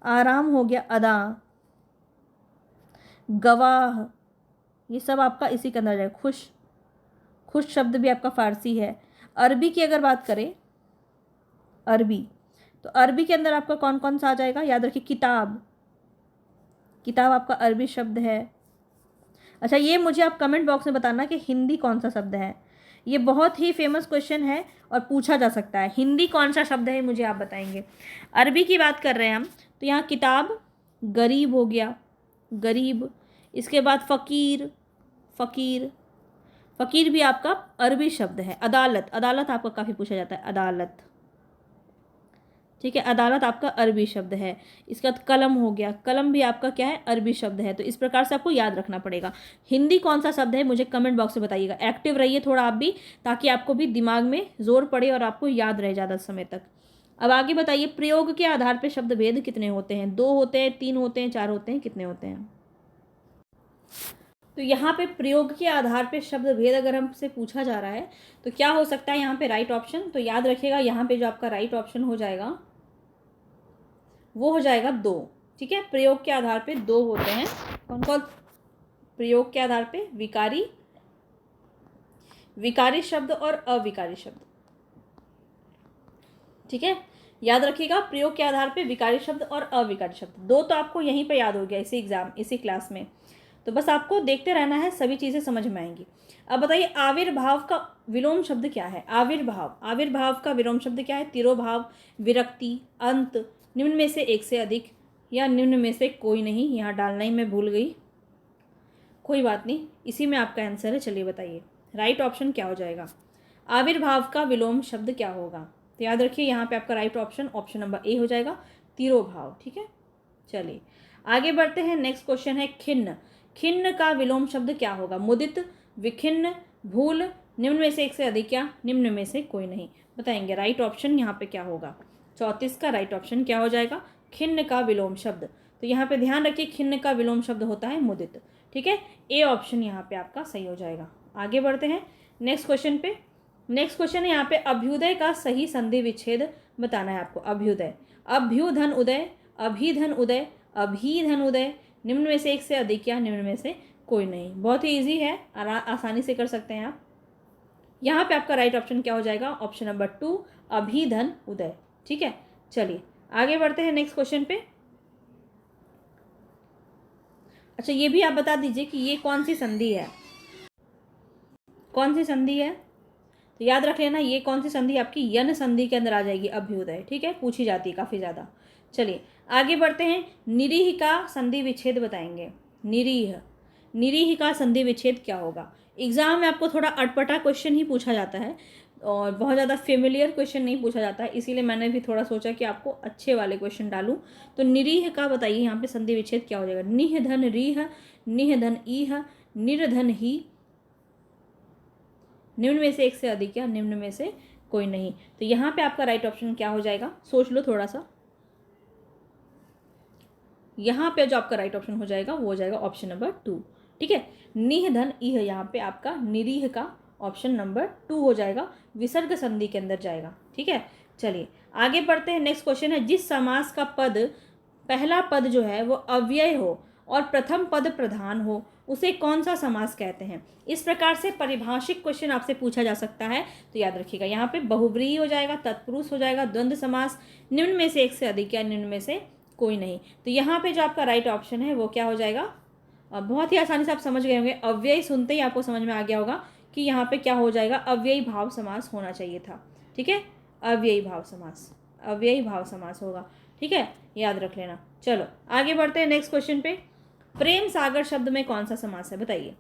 आराम हो गया, अदा, गवाह, ये सब आपका इसी के अंदर आ जाएगा। खुश, खुश शब्द भी आपका फारसी है। अरबी की अगर बात करें, अरबी, तो अरबी के अंदर आपका कौन कौन सा आ जाएगा, याद रखिए, किताब, किताब आपका अरबी शब्द है। अच्छा, ये मुझे आप कमेंट बॉक्स में बताना कि हिंदी कौन सा शब्द है। ये बहुत ही फेमस क्वेश्चन है और पूछा जा सकता है, हिंदी कौन सा शब्द है मुझे आप बताएंगे। अरबी की बात कर रहे हैं हम, तो यहाँ किताब, गरीब हो गया, गरीब। इसके बाद फ़कीर, फ़कीर, फ़कीर भी आपका अरबी शब्द है। अदालत, अदालत आपका काफ़ी पूछा जाता है, अदालत, ठीक है, अदालत आपका अरबी शब्द है। इसके बाद कलम हो गया, कलम भी आपका क्या है, अरबी शब्द है। तो इस प्रकार से आपको याद रखना पड़ेगा। हिंदी कौन सा शब्द है मुझे कमेंट बॉक्स में बताइएगा। एक्टिव रहिए थोड़ा आप भी, ताकि आपको भी दिमाग में जोर पड़े और आपको याद रहे ज़्यादा समय तक। अब आगे बताइए, प्रयोग के आधार पर शब्द भेद कितने होते हैं, 2 होते हैं, 3 होते हैं, 4 होते हैं, कितने होते हैं। तो यहाँ पे प्रयोग के आधार पे शब्द भेद अगर हमसे पूछा जा रहा है तो क्या हो सकता है यहाँ पे राइट ऑप्शन। तो याद रखिएगा, यहाँ पे जो आपका राइट ऑप्शन हो जाएगा वो हो जाएगा 2। ठीक है, प्रयोग के आधार पे 2 होते हैं। कौन कौन, प्रयोग के आधार पे विकारी, विकारी शब्द और अविकारी शब्द। ठीक है, याद रखिएगा, प्रयोग के आधार पे विकारी शब्द और अविकारी शब्द, दो तो आपको यहीं पे याद हो गया इसी क्लास में। तो बस आपको देखते रहना है, सभी चीज़ें समझ में आएंगी। अब बताइए, आविर्भाव का विलोम शब्द क्या है? आविर्भाव का विलोम शब्द क्या है? तिरोभाव, विरक्ति, अंत, निम्न में से एक से अधिक, या निम्न में से कोई नहीं। यहाँ डालना ही मैं भूल गई, कोई बात नहीं, इसी में आपका आंसर है। चलिए बताइए राइट ऑप्शन क्या हो जाएगा? आविर्भाव का विलोम शब्द क्या होगा? तो याद रखिए, यहाँ पे आपका राइट ऑप्शन नंबर ए हो जाएगा, तिरोभाव। ठीक है, चलिए आगे बढ़ते हैं। नेक्स्ट क्वेश्चन है खिन्न। खिन्न का विलोम शब्द क्या होगा? मुदित, विखिन्न, भूल, निम्न में से एक से अधिक, या निम्न में से कोई नहीं। बताएंगे राइट ऑप्शन यहाँ पे क्या होगा? 34 का राइट ऑप्शन क्या हो जाएगा? खिन्न का विलोम शब्द। तो यहाँ पे ध्यान रखिए, खिन्न का विलोम शब्द होता है मुदित। ठीक है, ए ऑप्शन यहाँ पे आपका सही हो जाएगा। आगे बढ़ते हैं नेक्स्ट क्वेश्चन पे। नेक्स्ट क्वेश्चन है यहाँ पे, अभ्युदय का सही संधि विच्छेद बताना है आपको। अभ्युदय, अभ्युधन उदय, अभिधन उदय, अभिधन उदय, निम्न में से एक से अधिक, या निम्न में से कोई नहीं। बहुत ही ईजी है, आसानी से कर सकते हैं आप। यहाँ पे आपका राइट ऑप्शन क्या हो जाएगा? ऑप्शन नंबर 2, अभिधन उदय। ठीक है, चलिए आगे बढ़ते हैं नेक्स्ट क्वेश्चन पे। अच्छा, ये भी आप बता दीजिए कि ये कौन सी संधि है? कौन सी संधि है? तो याद रख लेना, ये कौन सी संधि आपकी यन संधि के अंदर आ जाएगी, अभ्युदय। ठीक है, पूछी जाती है काफ़ी ज़्यादा। चलिए आगे बढ़ते हैं। निरीह का संधि विच्छेद बताएंगे। निरीह, निरीह का संधि विच्छेद क्या होगा? एग्जाम में आपको थोड़ा अटपटा क्वेश्चन ही पूछा जाता है और बहुत ज़्यादा फेमिलियर क्वेश्चन नहीं पूछा जाता है, इसीलिए मैंने भी थोड़ा सोचा कि आपको अच्छे वाले क्वेश्चन डालूं। तो निरीह का बताइए यहाँ पे संधि विच्छेद क्या हो जाएगा? निह धन रीह, निह धन ईह, निर्धन ही, निम्न में से एक से अधिक, या निम्न में से कोई नहीं। तो यहाँ पे आपका राइट ऑप्शन क्या हो जाएगा? सोच लो थोड़ा सा। यहाँ पे जो आपका राइट ऑप्शन हो जाएगा वो हो जाएगा ऑप्शन नंबर 2। ठीक है, निह धन इह, यहाँ पे आपका निरीह का ऑप्शन नंबर 2 हो जाएगा, विसर्ग संधि के अंदर जाएगा। ठीक है, चलिए आगे बढ़ते हैं। नेक्स्ट क्वेश्चन है, जिस समास का पद, पहला पद जो है वो अव्यय हो और प्रथम पद प्रधान हो, उसे कौन सा समास कहते हैं? इस प्रकार से परिभाषिक क्वेश्चन आपसे पूछा जा सकता है। तो याद रखिएगा, यहाँ पे बहुव्रीहि हो जाएगा, तत्पुरुष हो जाएगा, द्वंद्व समास, निम्न में से एक से अधिक, या निम्न में से कोई नहीं। तो यहाँ पे जो आपका राइट ऑप्शन है वो क्या हो जाएगा? बहुत ही आसानी से आप समझ गए होंगे, अव्ययी सुनते ही आपको समझ में आ गया होगा कि यहाँ पे क्या हो जाएगा? अव्ययी भाव समास होना चाहिए था। ठीक है, अव्ययी भाव समास, अव्ययी भाव समास होगा। ठीक है, याद रख लेना। चलो आगे बढ़ते हैं नेक्स्ट क्वेश्चन पे। प्रेम सागर शब्द में कौन सा समास है? बताइए,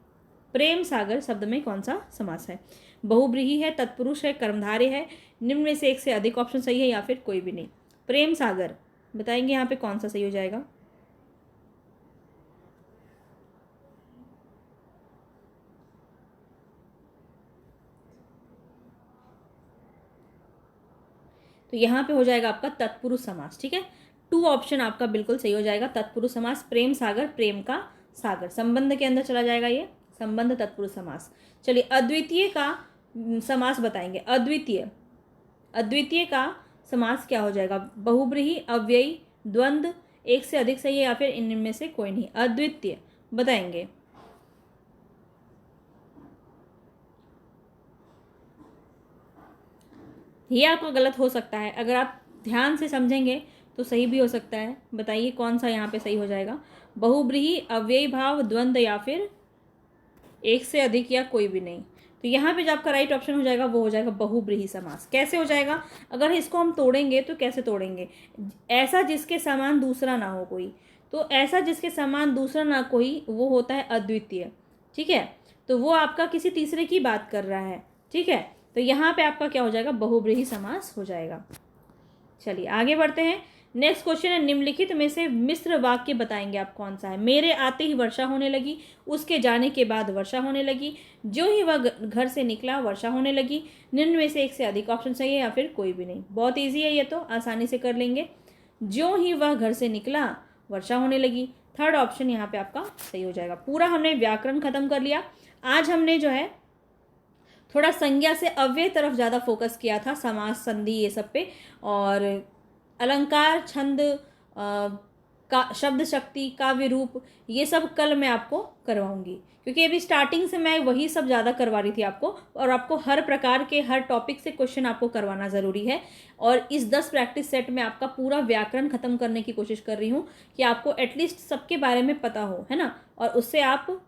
प्रेम सागर शब्द में कौन सा समास है? बहुव्रीहि है, तत्पुरुष है, कर्मधारय है, निम्न में से एक से अधिक ऑप्शन सही है, या फिर कोई भी नहीं। प्रेम सागर बताएंगे यहाँ पे कौन सा सही हो जाएगा? तो यहाँ पे हो जाएगा आपका तत्पुरुष समास। ठीक है, 2 ऑप्शन आपका बिल्कुल सही हो जाएगा, तत्पुरुष समास। प्रेम सागर, प्रेम का सागर, संबंध के अंदर चला जाएगा ये, संबंध तत्पुरुष समास। चलिए अद्वितीय का समास बताएंगे। अद्वितीय, अद्वितीय का समास क्या हो जाएगा? बहुव्रीहि, अव्ययी, द्वंद्व, एक से अधिक सही है, या फिर इनमें से कोई नहीं। अद्वितीय बताएंगे। ये आपका गलत हो सकता है, अगर आप ध्यान से समझेंगे तो सही भी हो सकता है। बताइए कौन सा यहाँ पे सही हो जाएगा? बहुव्रीहि, अव्ययी भाव, द्वंद्व, या फिर एक से अधिक, या कोई भी नहीं। तो यहाँ पे जो आपका राइट ऑप्शन हो जाएगा वो हो जाएगा बहुव्रीहि समास। कैसे हो जाएगा? अगर इसको हम तोड़ेंगे तो कैसे तोड़ेंगे? ऐसा जिसके समान दूसरा ना हो कोई, तो ऐसा जिसके समान दूसरा ना कोई वो होता है अद्वितीय। ठीक है, तो वो आपका किसी तीसरे की बात कर रहा है। ठीक है, तो यहाँ पे आपका क्या हो जाएगा? बहुव्रीहि समास हो जाएगा। चलिए आगे बढ़ते हैं। नेक्स्ट क्वेश्चन है, निम्नलिखित में से मिश्र वाक्य बताएंगे आप कौन सा है? मेरे आते ही वर्षा होने लगी, उसके जाने के बाद वर्षा होने लगी, जो ही वह घर से निकला वर्षा होने लगी, निम्न में से एक से अधिक ऑप्शन सही है, या फिर कोई भी नहीं। बहुत ईजी है ये तो, आसानी से कर लेंगे। जो ही वह घर से निकला वर्षा होने लगी, थर्ड ऑप्शन यहाँ पे आपका सही हो जाएगा। पूरा हमने व्याकरण खत्म कर लिया। आज हमने जो है थोड़ा संज्ञा से अव्यय तरफ ज़्यादा फोकस किया था, समास, संधि, ये सब पे, और अलंकार, छंद, शब्द शक्ति, काव्य रूप, ये सब कल मैं आपको करवाऊंगी, क्योंकि अभी स्टार्टिंग से मैं वही सब ज़्यादा करवा रही थी आपको, और आपको हर प्रकार के हर टॉपिक से क्वेश्चन आपको करवाना ज़रूरी है। और इस 10 प्रैक्टिस सेट में आपका पूरा व्याकरण ख़त्म करने की कोशिश कर रही हूँ कि आपको एटलीस्ट सबके बारे में पता हो, है ना, और उससे आप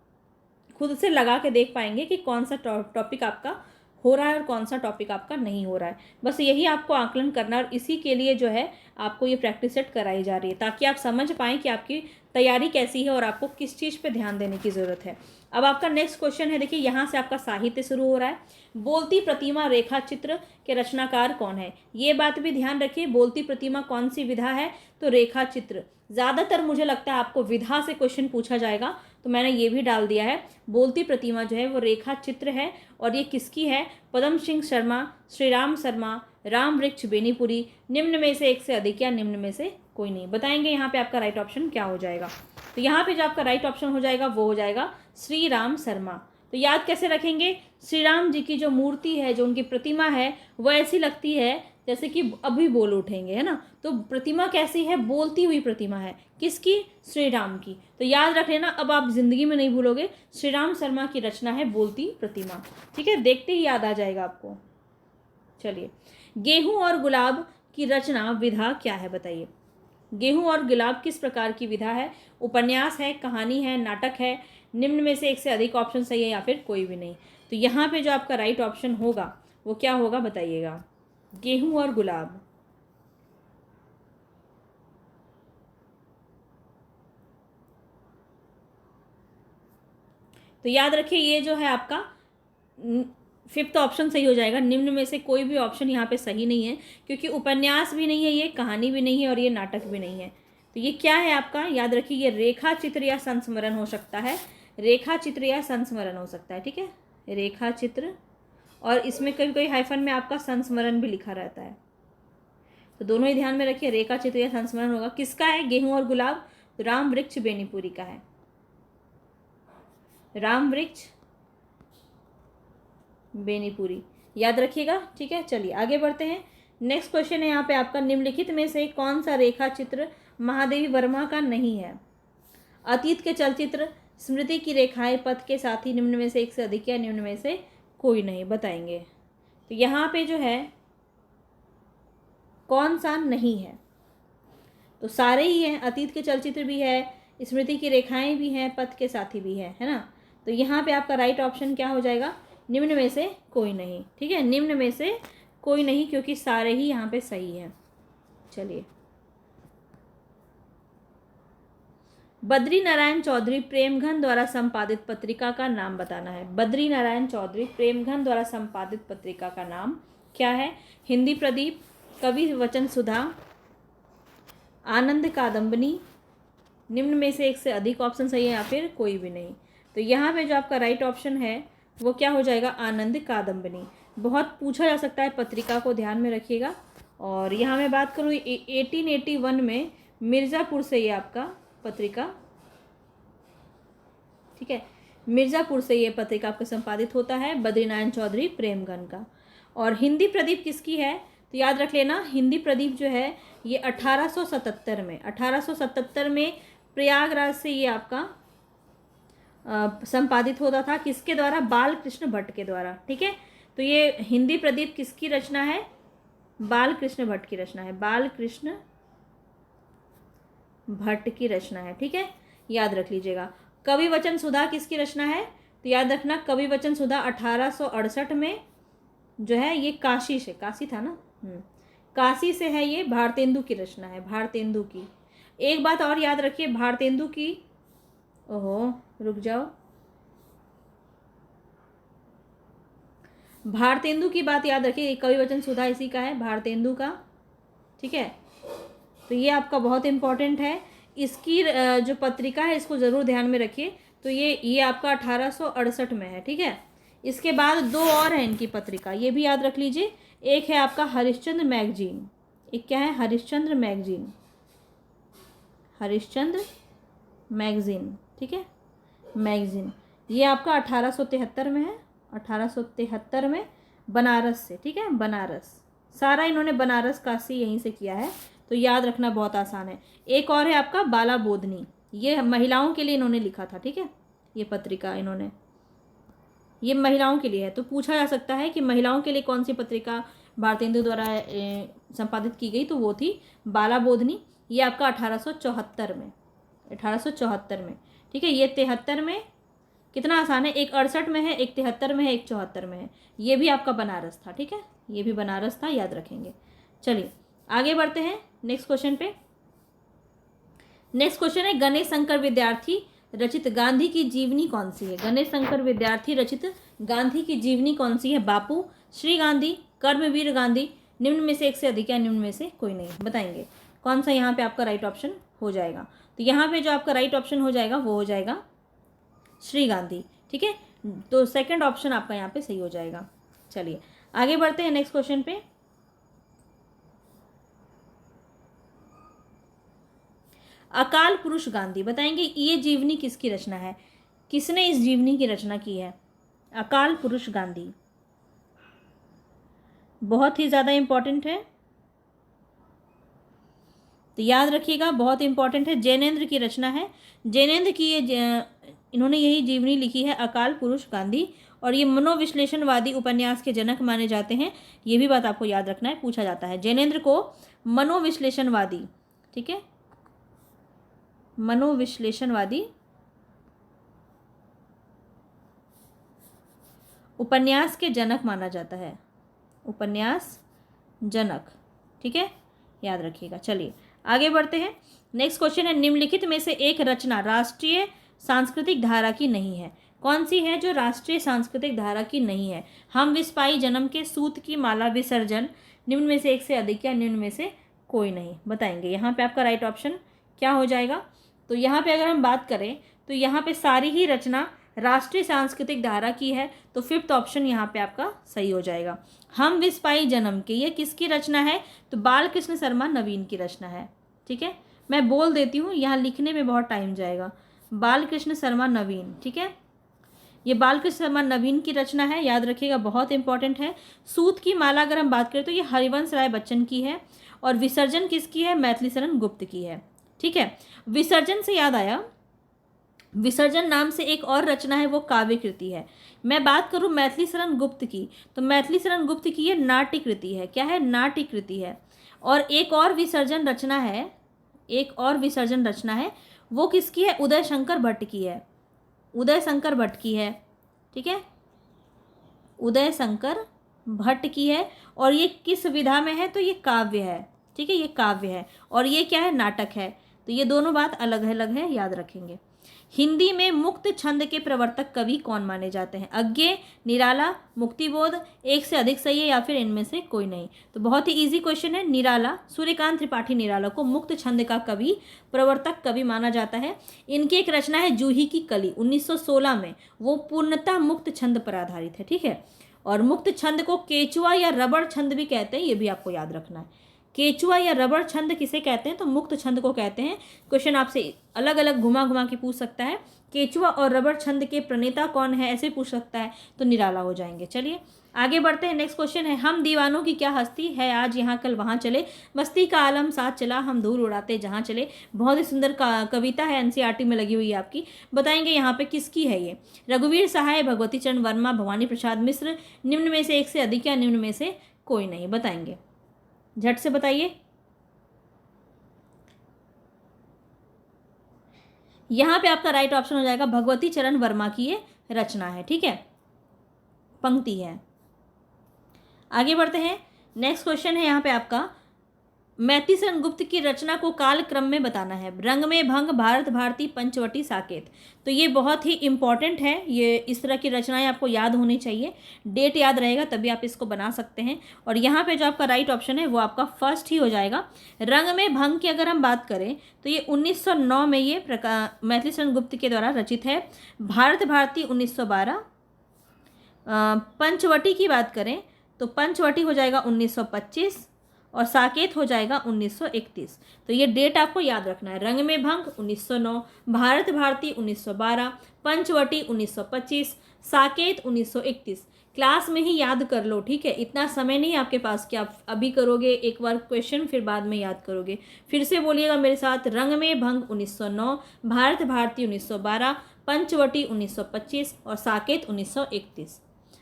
खुद से लगा के देख पाएंगे कि कौन सा टॉपिक आपका हो रहा है और कौन सा टॉपिक आपका नहीं हो रहा है। बस यही आपको आकलन करना, और इसी के लिए जो है आपको ये प्रैक्टिस सेट कराई जा रही है, ताकि आप समझ पाएँ कि आपकी तैयारी कैसी है और आपको किस चीज़ पे ध्यान देने की ज़रूरत है। अब आपका नेक्स्ट क्वेश्चन है, देखिए यहाँ से आपका साहित्य शुरू हो रहा है। बोलती प्रतिमा रेखा चित्र के रचनाकार कौन है? ये बात भी ध्यान रखिए, बोलती प्रतिमा कौन सी विधा है? तो रेखा चित्र। ज़्यादातर मुझे लगता है आपको विधा से क्वेश्चन पूछा जाएगा, तो मैंने ये भी डाल दिया है। बोलती प्रतिमा जो है वो रेखा चित्र है, और ये किसकी है? पदम सिंह शर्मा, श्री राम शर्मा, राम वृक्ष बेनीपुरी, निम्न में से एक से अधिक या निम्न में से कोई नहीं। बताएंगे यहाँ पे आपका राइट ऑप्शन क्या हो जाएगा। तो यहाँ पे जो आपका राइट ऑप्शन हो जाएगा वो हो जाएगा श्री राम शर्मा। तो याद कैसे रखेंगे? श्री राम जी की जो मूर्ति है, जो उनकी प्रतिमा है, वो ऐसी लगती है जैसे कि अभी बोल उठेंगे, है ना। तो प्रतिमा कैसी है? बोलती हुई प्रतिमा है। किसकी? श्री राम की। तो याद रख लेना, अब आप जिंदगी में नहीं भूलोगे, श्री राम शर्मा की रचना है बोलती प्रतिमा। ठीक है, देखते ही याद आ जाएगा आपको। चलिए, गेहूं और गुलाब की रचना विधा क्या है? बताइए, गेहूं और गुलाब किस प्रकार की विधा है? उपन्यास है, कहानी है, नाटक है, निम्न में से एक से अधिक ऑप्शन सही है या फिर कोई भी नहीं। तो यहाँ पे जो आपका राइट ऑप्शन होगा वो क्या होगा बताइएगा? गेहूं और गुलाब। तो याद रखिए, ये जो है आपका 5th ऑप्शन सही हो जाएगा। निम्न में से कोई भी ऑप्शन यहाँ पे सही नहीं है, क्योंकि उपन्यास भी नहीं है, ये कहानी भी नहीं है, और ये नाटक भी नहीं है। तो ये क्या है आपका? याद रखिए, ये रेखा चित्र या संस्मरण हो सकता है। रेखा चित्र या संस्मरण हो सकता है। ठीक है, रेखा चित्र, और इसमें कभी कभी हाइफन में आपका संस्मरण भी लिखा रहता है। तो दोनों ही ध्यान में रखिए, रेखा चित्र या संस्मरण होगा। किसका है? गेहूं और गुलाब। तो राम वृक्ष बेनीपुरी का है, राम वृक्ष बेनीपुरी, याद रखिएगा। ठीक है, चलिए आगे बढ़ते हैं। नेक्स्ट क्वेश्चन है यहाँ पे आपका, निम्नलिखित में से कौन सा रेखा चित्र महादेवी वर्मा का नहीं है? अतीत के चलचित्र, स्मृति की रेखाएं, पथ के साथी, निम्न में से एक से अधिक या निम्न में से कोई नहीं। बताएंगे। तो यहाँ पे जो है कौन सा नहीं है? तो सारे ही हैं, अतीत के चलचित्र भी है, स्मृति की रेखाएं भी हैं, पथ के साथी भी है ना। तो यहाँ पे आपका राइट ऑप्शन क्या हो जाएगा? निम्न में से कोई नहीं। ठीक है, निम्न में से कोई नहीं, क्योंकि सारे ही यहाँ पे सही हैं। चलिए, बद्री नारायण चौधरी प्रेमघन द्वारा संपादित पत्रिका का नाम बताना है। बद्री नारायण चौधरी प्रेमघन द्वारा संपादित पत्रिका का नाम क्या है? हिंदी प्रदीप, कवि वचन सुधा, आनंद कादम्बनी, निम्न में से एक से अधिक ऑप्शन सही है या फिर कोई भी नहीं। तो यहाँ पे जो आपका राइट ऑप्शन है वो क्या हो जाएगा? आनंद कादम्बनी। बहुत पूछा जा सकता है, पत्रिका को ध्यान में रखिएगा। और यहाँ मैं बात करूँ 1881 में मिर्ज़ापुर से ये आपका पत्रिका, ठीक है, मिर्ज़ापुर से ये पत्रिका आपका संपादित होता है, बद्रीनारायण चौधरी प्रेमघन का। और हिंदी प्रदीप किसकी है? तो याद रख लेना, हिंदी प्रदीप जो है ये 1877 में प्रयागराज से ये आपका संपादित होता था। किसके द्वारा? बाल कृष्ण भट्ट के द्वारा। ठीक है, तो ये हिंदी प्रदीप किसकी रचना है? बाल कृष्ण भट्ट की रचना है, बाल कृष्ण भट्ट की रचना है। ठीक है, याद रख लीजिएगा। कवि वचन सुधा किसकी रचना है? तो याद रखना, कवि वचन सुधा 1868 में जो है ये काशी से, काशी था ना, काशी से है, ये भारतेंदु की रचना है, भारतेंदु की। एक बात और याद रखिए, भारतेंदु की, ओहो रुक जाओ, भारतेंदु की बात याद रखिए, कवि वचन सुधा इसी का है, भारतेंदु का। ठीक है, तो ये आपका बहुत इंपॉर्टेंट है। इसकी जो पत्रिका है इसको ज़रूर ध्यान में रखिए। तो ये आपका 1868 में है। ठीक है, इसके बाद दो और हैं इनकी पत्रिका, ये भी याद रख लीजिए। एक है आपका हरिश्चंद्र मैगजीन, एक क्या है? Harishchandra magazine, Harishchandra magazine. ठीक है, मैगजीन, ये आपका 1873 में है, 1873 में बनारस से। ठीक है, बनारस, सारा इन्होंने बनारस काशी यहीं से किया है। तो याद रखना बहुत आसान है। एक और है आपका बाला बोधनी, ये महिलाओं के लिए इन्होंने लिखा था, ठीक है। ये पत्रिका इन्होंने, ये महिलाओं के लिए है, तो पूछा जा सकता है कि महिलाओं के लिए कौन सी पत्रिका भारतेंदु द्वारा संपादित की गई, तो वो थी बाला बोधनी। ये आपका 1874 में, 1874 में, ठीक है। ये 73 में, कितना आसान है, एक 68 में है, एक 73 में है, एक 74 में है। ये भी आपका बनारस था, ठीक है, ये भी बनारस था, याद रखेंगे। चलिए आगे बढ़ते हैं नेक्स्ट क्वेश्चन पे। नेक्स्ट क्वेश्चन है गणेश शंकर विद्यार्थी रचित गांधी की जीवनी कौन सी है? गणेश शंकर विद्यार्थी रचित गांधी की जीवनी कौन सी है? बापू, श्री गांधी, कर्मवीर गांधी, निम्न में से एक से अधिक या निम्न में से कोई नहीं, बताएंगे कौन सा यहाँ पे आपका राइट ऑप्शन हो जाएगा। तो यहाँ पे जो आपका राइट ऑप्शन हो जाएगा वो हो जाएगा श्री गांधी, ठीक है। तो सेकंड ऑप्शन आपका यहाँ पे सही हो जाएगा। चलिए आगे बढ़ते हैं नेक्स्ट क्वेश्चन पे। अकाल पुरुष गांधी, बताएंगे ये जीवनी किसकी रचना है? किसने इस जीवनी की रचना की है? अकाल पुरुष गांधी बहुत ही ज़्यादा इंपॉर्टेंट है, तो याद रखिएगा, बहुत इंपॉर्टेंट है। जैनेन्द्र की रचना है, जैनेन्द्र की ये इन्होंने यही जीवनी लिखी है, अकाल पुरुष गांधी। और ये मनोविश्लेषणवादी उपन्यास के जनक माने जाते हैं, ये भी बात आपको याद रखना है, पूछा जाता है। जैनेन्द्र को मनोविश्लेषणवादी, ठीक है, मनोविश्लेषणवादी उपन्यास के जनक माना जाता है, उपन्यास जनक, ठीक है, याद रखिएगा। चलिए आगे बढ़ते हैं। नेक्स्ट क्वेश्चन है निम्नलिखित में से एक रचना राष्ट्रीय सांस्कृतिक धारा की नहीं है? कौन सी है जो राष्ट्रीय सांस्कृतिक धारा की नहीं है? हम विस्पाई जन्म के, सूत की माला, विसर्जन, निम्न में से एक से अधिक या निम्न में से कोई नहीं, बताएंगे। यहाँ पे आपका राइट ऑप्शन क्या हो जाएगा? तो यहाँ पे अगर हम बात करें तो यहाँ पे सारी ही रचना राष्ट्रीय सांस्कृतिक धारा की है, तो फिफ्थ ऑप्शन यहाँ पे आपका सही हो जाएगा। हम विस्पाई जन्म के, ये किसकी रचना है? तो बालकृष्ण शर्मा नवीन की रचना है, ठीक है। मैं बोल देती हूँ, यहाँ लिखने में बहुत टाइम जाएगा। बालकृष्ण शर्मा नवीन, ठीक है, ये बालकृष्ण शर्मा नवीन की रचना है, याद रखिएगा, बहुत इंपॉर्टेंट है। सूत की माला अगर हम बात करें तो ये हरिवंश राय बच्चन की है, और विसर्जन किसकी है? मैथिली शरण गुप्त की है, ठीक है। विसर्जन से याद आया, विसर्जन नाम से एक और रचना है, वो काव्य कृति है। मैं बात करूं मैथिली शरण गुप्त की, तो मैथिली शरण गुप्त की ये नाट्य कृति है। क्या है? नाट्य कृति है। और एक और विसर्जन रचना है, एक और विसर्जन रचना है, वो किसकी है? उदय शंकर भट्ट की है, उदय शंकर भट्ट की है, ठीक है, उदय शंकर भट्ट की है। और ये किस विधा में है? तो ये काव्य है, ठीक है, ये काव्य है। और ये क्या है? नाटक है। तो ये दोनों बात अलग है, याद रखेंगे। हिंदी में मुक्त छंद के प्रवर्तक कवि कौन माने जाते हैं? अज्ञे, निराला, मुक्तिबोध, एक से अधिक सही है या फिर इनमें से कोई नहीं? तो बहुत ही इजी क्वेश्चन है। निराला, सूर्यकांत त्रिपाठी निराला को मुक्त छंद का कवि, प्रवर्तक कवि माना जाता है। इनकी एक रचना है जूही की कली 1916 में, वो पूर्णतः मुक्त छंद पर आधारित है, ठीक है। और मुक्त छंद को केचुआ या रबड़ छंद भी कहते हैं, ये भी आपको याद रखना है। केचुआ या रबड़ छंद किसे कहते हैं? तो मुक्त छंद को कहते हैं। क्वेश्चन आपसे अलग अलग घुमा घुमा के पूछ सकता है। केचुआ और रबड़ छंद के प्रणेता कौन है, ऐसे पूछ सकता है, तो निराला हो जाएंगे। चलिए आगे बढ़ते हैं। नेक्स्ट क्वेश्चन है हम दीवानों की क्या हस्ती है, आज यहाँ कल वहाँ चले, मस्ती का आलम साथ चला, हम धूल उड़ाते जहाँ चले। बहुत ही सुंदर कविता है, एनसीईआरटी में लगी हुई है आपकी, बताएंगे यहाँ पे किसकी है ये? रघुवीर सहाय, भगवती चरण वर्मा, भवानी प्रसाद मिश्र, निम्न में से एक से अधिक या निम्न में से कोई नहीं, बताएंगे, झट से बताइए। यहां पे आपका राइट ऑप्शन हो जाएगा भगवती चरण वर्मा की ये रचना है, ठीक है, पंक्ति है। आगे बढ़ते हैं। नेक्स्ट क्वेश्चन है यहाँ पे आपका मैथिली शरण गुप्त की रचना को काल क्रम में बताना है। रंग में भंग, भारत भारती, पंचवटी, साकेत। तो ये बहुत ही इंपॉर्टेंट है, ये इस तरह की रचनाएं आपको याद होनी चाहिए, डेट याद रहेगा तभी आप इसको बना सकते हैं। और यहाँ पे जो आपका राइट ऑप्शन है वो आपका फर्स्ट ही हो जाएगा। रंग में भंग की अगर हम बात करें तो ये 1909 में ये मैथिली शरण गुप्त के द्वारा रचित है। भारत भारती 1912। पंचवटी की बात करें तो पंचवटी हो जाएगा 1925। और साकेत हो जाएगा 1931। तो ये डेट आपको याद रखना है। रंग में भंग 1909, भारत भारती 1912, पंचवटी 1925, साकेत 1931। क्लास में ही याद कर लो, ठीक है। इतना समय नहीं आपके पास कि आप अभी करोगे एक बार क्वेश्चन फिर बाद में याद करोगे। फिर से बोलिएगा मेरे साथ, रंग में भंग 1909, भारत भारती 1912, पंचवटी 1925 और साकेत 1931।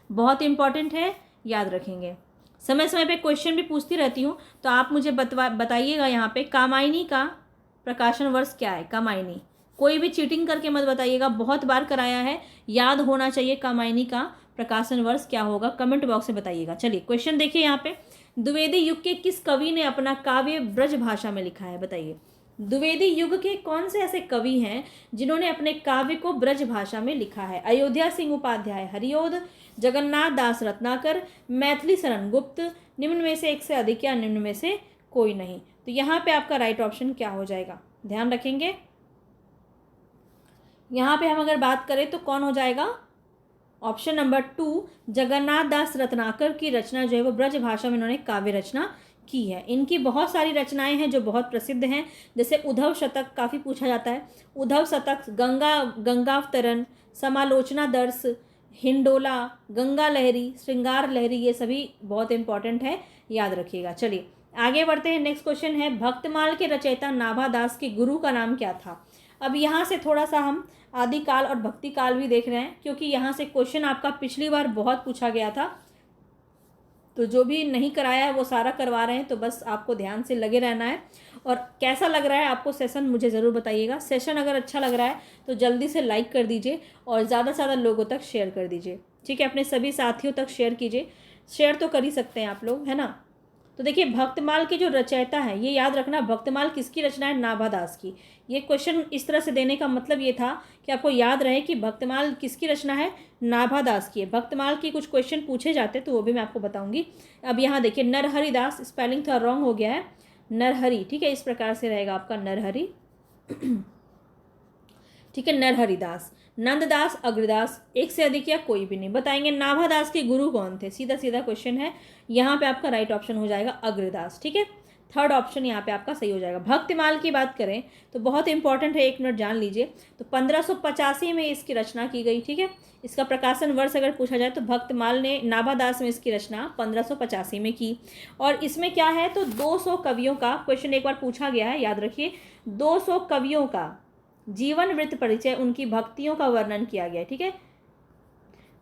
बहुत इंपॉर्टेंट है, याद रखेंगे। समय समय पे क्वेश्चन भी पूछती रहती हूँ, तो आप मुझे बताइएगा यहाँ पे कामायनी का प्रकाशन वर्ष क्या है। कामायनी, कोई भी चीटिंग करके मत बताइएगा, बहुत बार कराया है, याद होना चाहिए। कामायनी का प्रकाशन वर्ष क्या होगा, कमेंट बॉक्स में बताइएगा। चलिए क्वेश्चन देखिए यहाँ पे, द्विवेदी युग के किस कवि ने अपना काव्य ब्रज भाषा में लिखा है, बताइए। द्विवेदी युग के कौन से ऐसे कवि हैं जिन्होंने अपने काव्य को ब्रज भाषा में लिखा है। अयोध्या सिंह उपाध्याय हरिओद, जगन्नाथ दास रत्नाकर, मैथिली शरण गुप्त, निम्न में से एक से अधिक या निम्न में से कोई नहीं। तो यहाँ पे आपका राइट ऑप्शन क्या हो जाएगा, ध्यान रखेंगे। यहाँ पे हम अगर बात करें तो कौन हो जाएगा, ऑप्शन नंबर 2, जगन्नाथ दास रत्नाकर की रचना जो है वो ब्रज भाषा में इन्होंने काव्य रचना की है। इनकी बहुत सारी रचनाएं हैं जो बहुत प्रसिद्ध हैं, जैसे उद्धव शतक काफ़ी पूछा जाता है। उद्धव शतक, गंगावतरण, समालोचना दर्श, हिंडोला, गंगा लहरी, श्रृंगार लहरी, ये सभी बहुत इंपॉर्टेंट है, याद रखिएगा। चलिए आगे बढ़ते हैं। नेक्स्ट क्वेश्चन है, भक्तमाल के रचयिता नाभादास के गुरु का नाम क्या था। अब यहाँ से थोड़ा सा हम आदिकाल और भक्ति काल भी देख रहे हैं, क्योंकि यहाँ से क्वेश्चन आपका पिछली बार बहुत पूछा गया था। तो जो भी नहीं कराया है वो सारा करवा रहे हैं, तो बस आपको ध्यान से लगे रहना है। और कैसा लग रहा है आपको सेशन, मुझे ज़रूर बताइएगा। सेशन अगर अच्छा लग रहा है तो जल्दी से लाइक कर दीजिए और ज़्यादा से ज़्यादा लोगों तक शेयर कर दीजिए, ठीक है। अपने सभी साथियों तक शेयर कीजिए, शेयर तो कर ही सकते हैं आप लोग, है ना। तो देखिए, भक्तमाल के जो रचयिता है, ये याद रखना, भक्तमाल किसकी रचना है, नाभादास की। ये क्वेश्चन इस तरह से देने का मतलब ये था कि आपको याद रहे कि भक्तमाल किसकी रचना है, नाभादास की है। भक्तमाल की कुछ क्वेश्चन पूछे जाते तो वो भी मैं आपको बताऊंगी। अब यहाँ देखिए, नरहरिदास, स्पेलिंग थोड़ा रॉन्ग हो गया है, नरहरि, ठीक है, इस प्रकार से रहेगा आपका नरहरि, ठीक है, नरहरिदास। नंददास, अग्रदास, एक से अधिक या कोई भी नहीं। बताएंगे नाभादास के गुरु कौन थे, सीधा सीधा क्वेश्चन है। यहाँ पे आपका राइट ऑप्शन हो जाएगा अग्रदास, ठीक है। थर्ड ऑप्शन यहाँ पे आपका सही हो जाएगा। भक्तमाल की बात करें तो बहुत इंपॉर्टेंट है, 1 मिनट जान लीजिए। तो 1585 में इसकी रचना की गई, ठीक है। इसका प्रकाशन वर्ष अगर पूछा जाए तो भक्तमाल ने नाभादास में इसकी रचना 1585 में की। और इसमें क्या है, तो 200 कवियों का क्वेश्चन एक बार पूछा गया है, याद रखिए। 200 कवियों का जीवन वृत्त परिचय, उनकी भक्तियों का वर्णन किया गया है, ठीक है।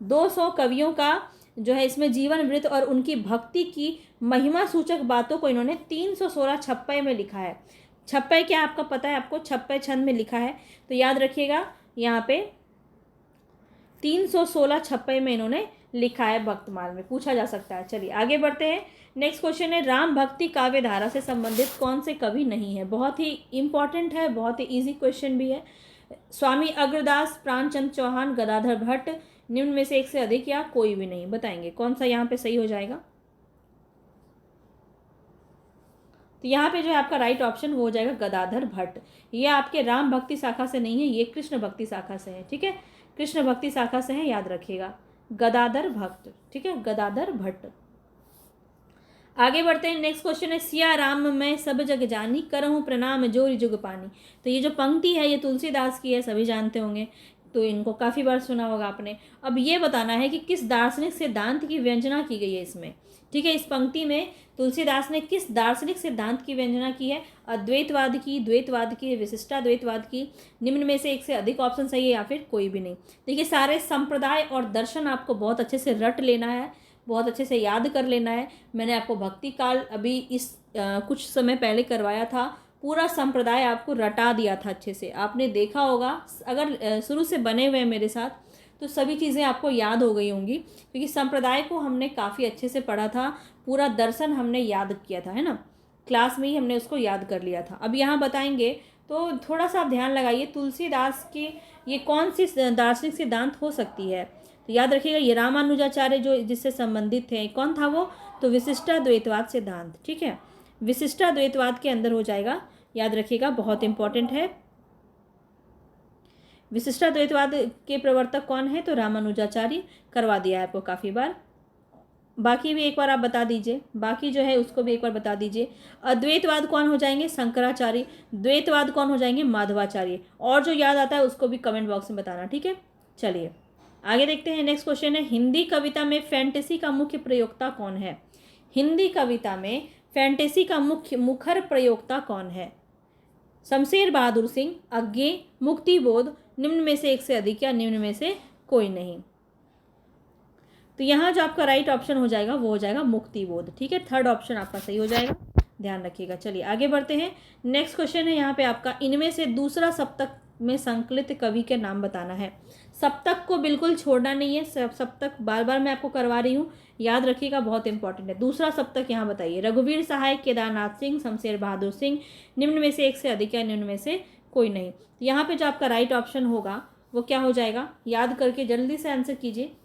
200 कवियों का जो है इसमें जीवन वृत्त और उनकी भक्ति की महिमा सूचक बातों को इन्होंने 316 छप्पय में लिखा है। छप्पय क्या आपका पता है, आपको छप्पय छंद में लिखा है, तो याद रखिएगा यहाँ पे 316 छप्पय में इन्होंने लिखा है, भक्तमाल में पूछा जा सकता है। चलिए आगे बढ़ते हैं। नेक्स्ट क्वेश्चन है, राम भक्ति काव्य धारा से संबंधित कौन से कवि नहीं है। बहुत ही इंपॉर्टेंट है, बहुत ही इजी क्वेश्चन भी है। स्वामी अग्रदास, प्राणचंद चौहान, गदाधर भट्ट, निम्न में से एक से अधिक या कोई भी नहीं। बताएंगे कौन सा यहाँ पे सही हो जाएगा। तो यहाँ पे जो है आपका राइट ऑप्शन वो हो जाएगा गदाधर भट्ट। ये आपके राम भक्ति शाखा से नहीं है, ये कृष्ण भक्ति शाखा से है, ठीक है। कृष्ण भक्ति शाखा से है, याद रखिएगा, गदाधर भट्ट, ठीक है, गदाधर भट्ट। आगे बढ़ते हैं। नेक्स्ट क्वेश्चन है, सिया राम मैं सब जग जानी, करहूँ प्रणाम जोरी जुग पानी। तो ये जो पंक्ति है ये तुलसीदास की है, सभी जानते होंगे, तो इनको काफ़ी बार सुना होगा आपने। अब ये बताना है कि किस दार्शनिक सिद्धांत की व्यंजना की गई है इसमें, ठीक है। इस पंक्ति में तुलसीदास ने किस दार्शनिक सिद्धांत की व्यंजना की है, अद्वैतवाद की, द्वैतवाद की, विशिष्टाद्वैतवाद की। निम्न में से एक से अधिक ऑप्शन सही है या फिर कोई भी नहीं। देखिए, सारे संप्रदाय और दर्शन आपको बहुत अच्छे से रट लेना है, बहुत अच्छे से याद कर लेना है। मैंने आपको भक्ति काल अभी इस कुछ समय पहले करवाया था, पूरा संप्रदाय आपको रटा दिया था अच्छे से, आपने देखा होगा। अगर शुरू से बने हुए हैं मेरे साथ तो सभी चीज़ें आपको याद हो गई होंगी, क्योंकि संप्रदाय को हमने काफ़ी अच्छे से पढ़ा था, पूरा दर्शन हमने याद किया था, है ना, क्लास में ही हमने उसको याद कर लिया था। अब यहाँ बताएंगे तो थोड़ा सा आप ध्यान लगाइए, तुलसीदास की ये कौन सी दार्शनिक सिद्धांत हो सकती है। तो याद रखिएगा, ये रामानुजाचार्य जो जिससे संबंधित थे, कौन था वो, तो विशिष्टाद्वैतवाद सिद्धांत, ठीक है, विशिष्टाद्वैतवाद के अंदर हो जाएगा, याद रखिएगा, बहुत इंपॉर्टेंट है। विशिष्टाद्वैतवाद के प्रवर्तक कौन है, तो रामानुजाचार्य, करवा दिया है आपको काफ़ी बार। बाकी भी एक बार आप बता दीजिए, बाकी जो है उसको भी एक बार बता दीजिए। अद्वैतवाद कौन हो जाएंगे? शंकराचार्य। द्वैतवाद कौन हो जाएंगे? माधवाचार्य। और जो याद आता है उसको भी कमेंट बॉक्स में बताना, ठीक है। चलिए आगे देखते हैं। नेक्स्ट क्वेश्चन है, हिंदी कविता में फैंटेसी का मुख्य प्रयोक्ता कौन है? हिंदी कविता में फैंटेसी का मुखर प्रयोक्ता कौन है? शमशेर बहादुर सिंह, अज्ञे, मुक्तिबोध, निम्न में से एक से अधिक या निम्न में से कोई नहीं। तो यहाँ जो आपका राइट ऑप्शन हो जाएगा वो हो जाएगा मुक्तिबोध, ठीक है। थर्ड ऑप्शन आपका सही हो जाएगा, ध्यान रखिएगा। चलिए आगे बढ़ते हैं। नेक्स्ट क्वेश्चन है यहाँ पे आपका, इनमें से दूसरा सप्तक में संकलित कवि के नाम बताना है। सप्तक को बिल्कुल छोड़ना नहीं है, सप्तक बार बार मैं आपको करवा रही हूँ, याद रखिएगा, बहुत इंपॉर्टेंट है। दूसरा सप्तक यहाँ बताइए। रघुवीर सहाय, केदारनाथ सिंह, शमशेर बहादुर सिंह, निम्न में से एक से अधिक या निम्न में से कोई नहीं। तो यहाँ पे जो आपका राइट ऑप्शन होगा वो क्या हो जाएगा, याद करके जल्दी से आंसर कीजिए।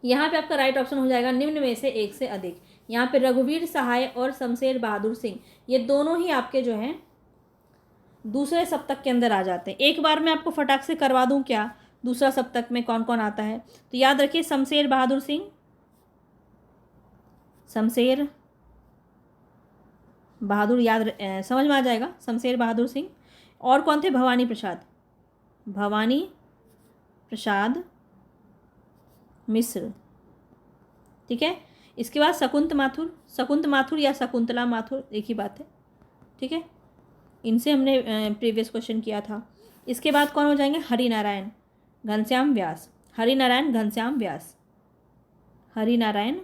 यहाँ पे आपका राइट ऑप्शन हो जाएगा निम्न में से एक से अधिक। यहाँ पे रघुवीर सहाय और शमशेर बहादुर सिंह, ये दोनों ही आपके जो हैं दूसरे सप्तक के अंदर आ जाते हैं। एक बार मैं आपको फटाक से करवा दूं क्या, दूसरा सप्तक में कौन कौन आता है? तो याद रखिए, शमशेर बहादुर सिंह, शमशेर बहादुर, समझ में आ जाएगा, शमशेर बहादुर सिंह। और कौन थे? भवानी प्रसाद, भवानी प्रसाद मिश्र, ठीक है। इसके बाद शकुंत माथुर, शकुंत माथुर या शकुंतला माथुर, एक ही बात है, ठीक है। इनसे हमने प्रीवियस क्वेश्चन किया था। इसके बाद कौन हो जाएंगे? हरिनारायण घनश्याम व्यास, हरिनारायण घनश्याम व्यास, हरिनारायण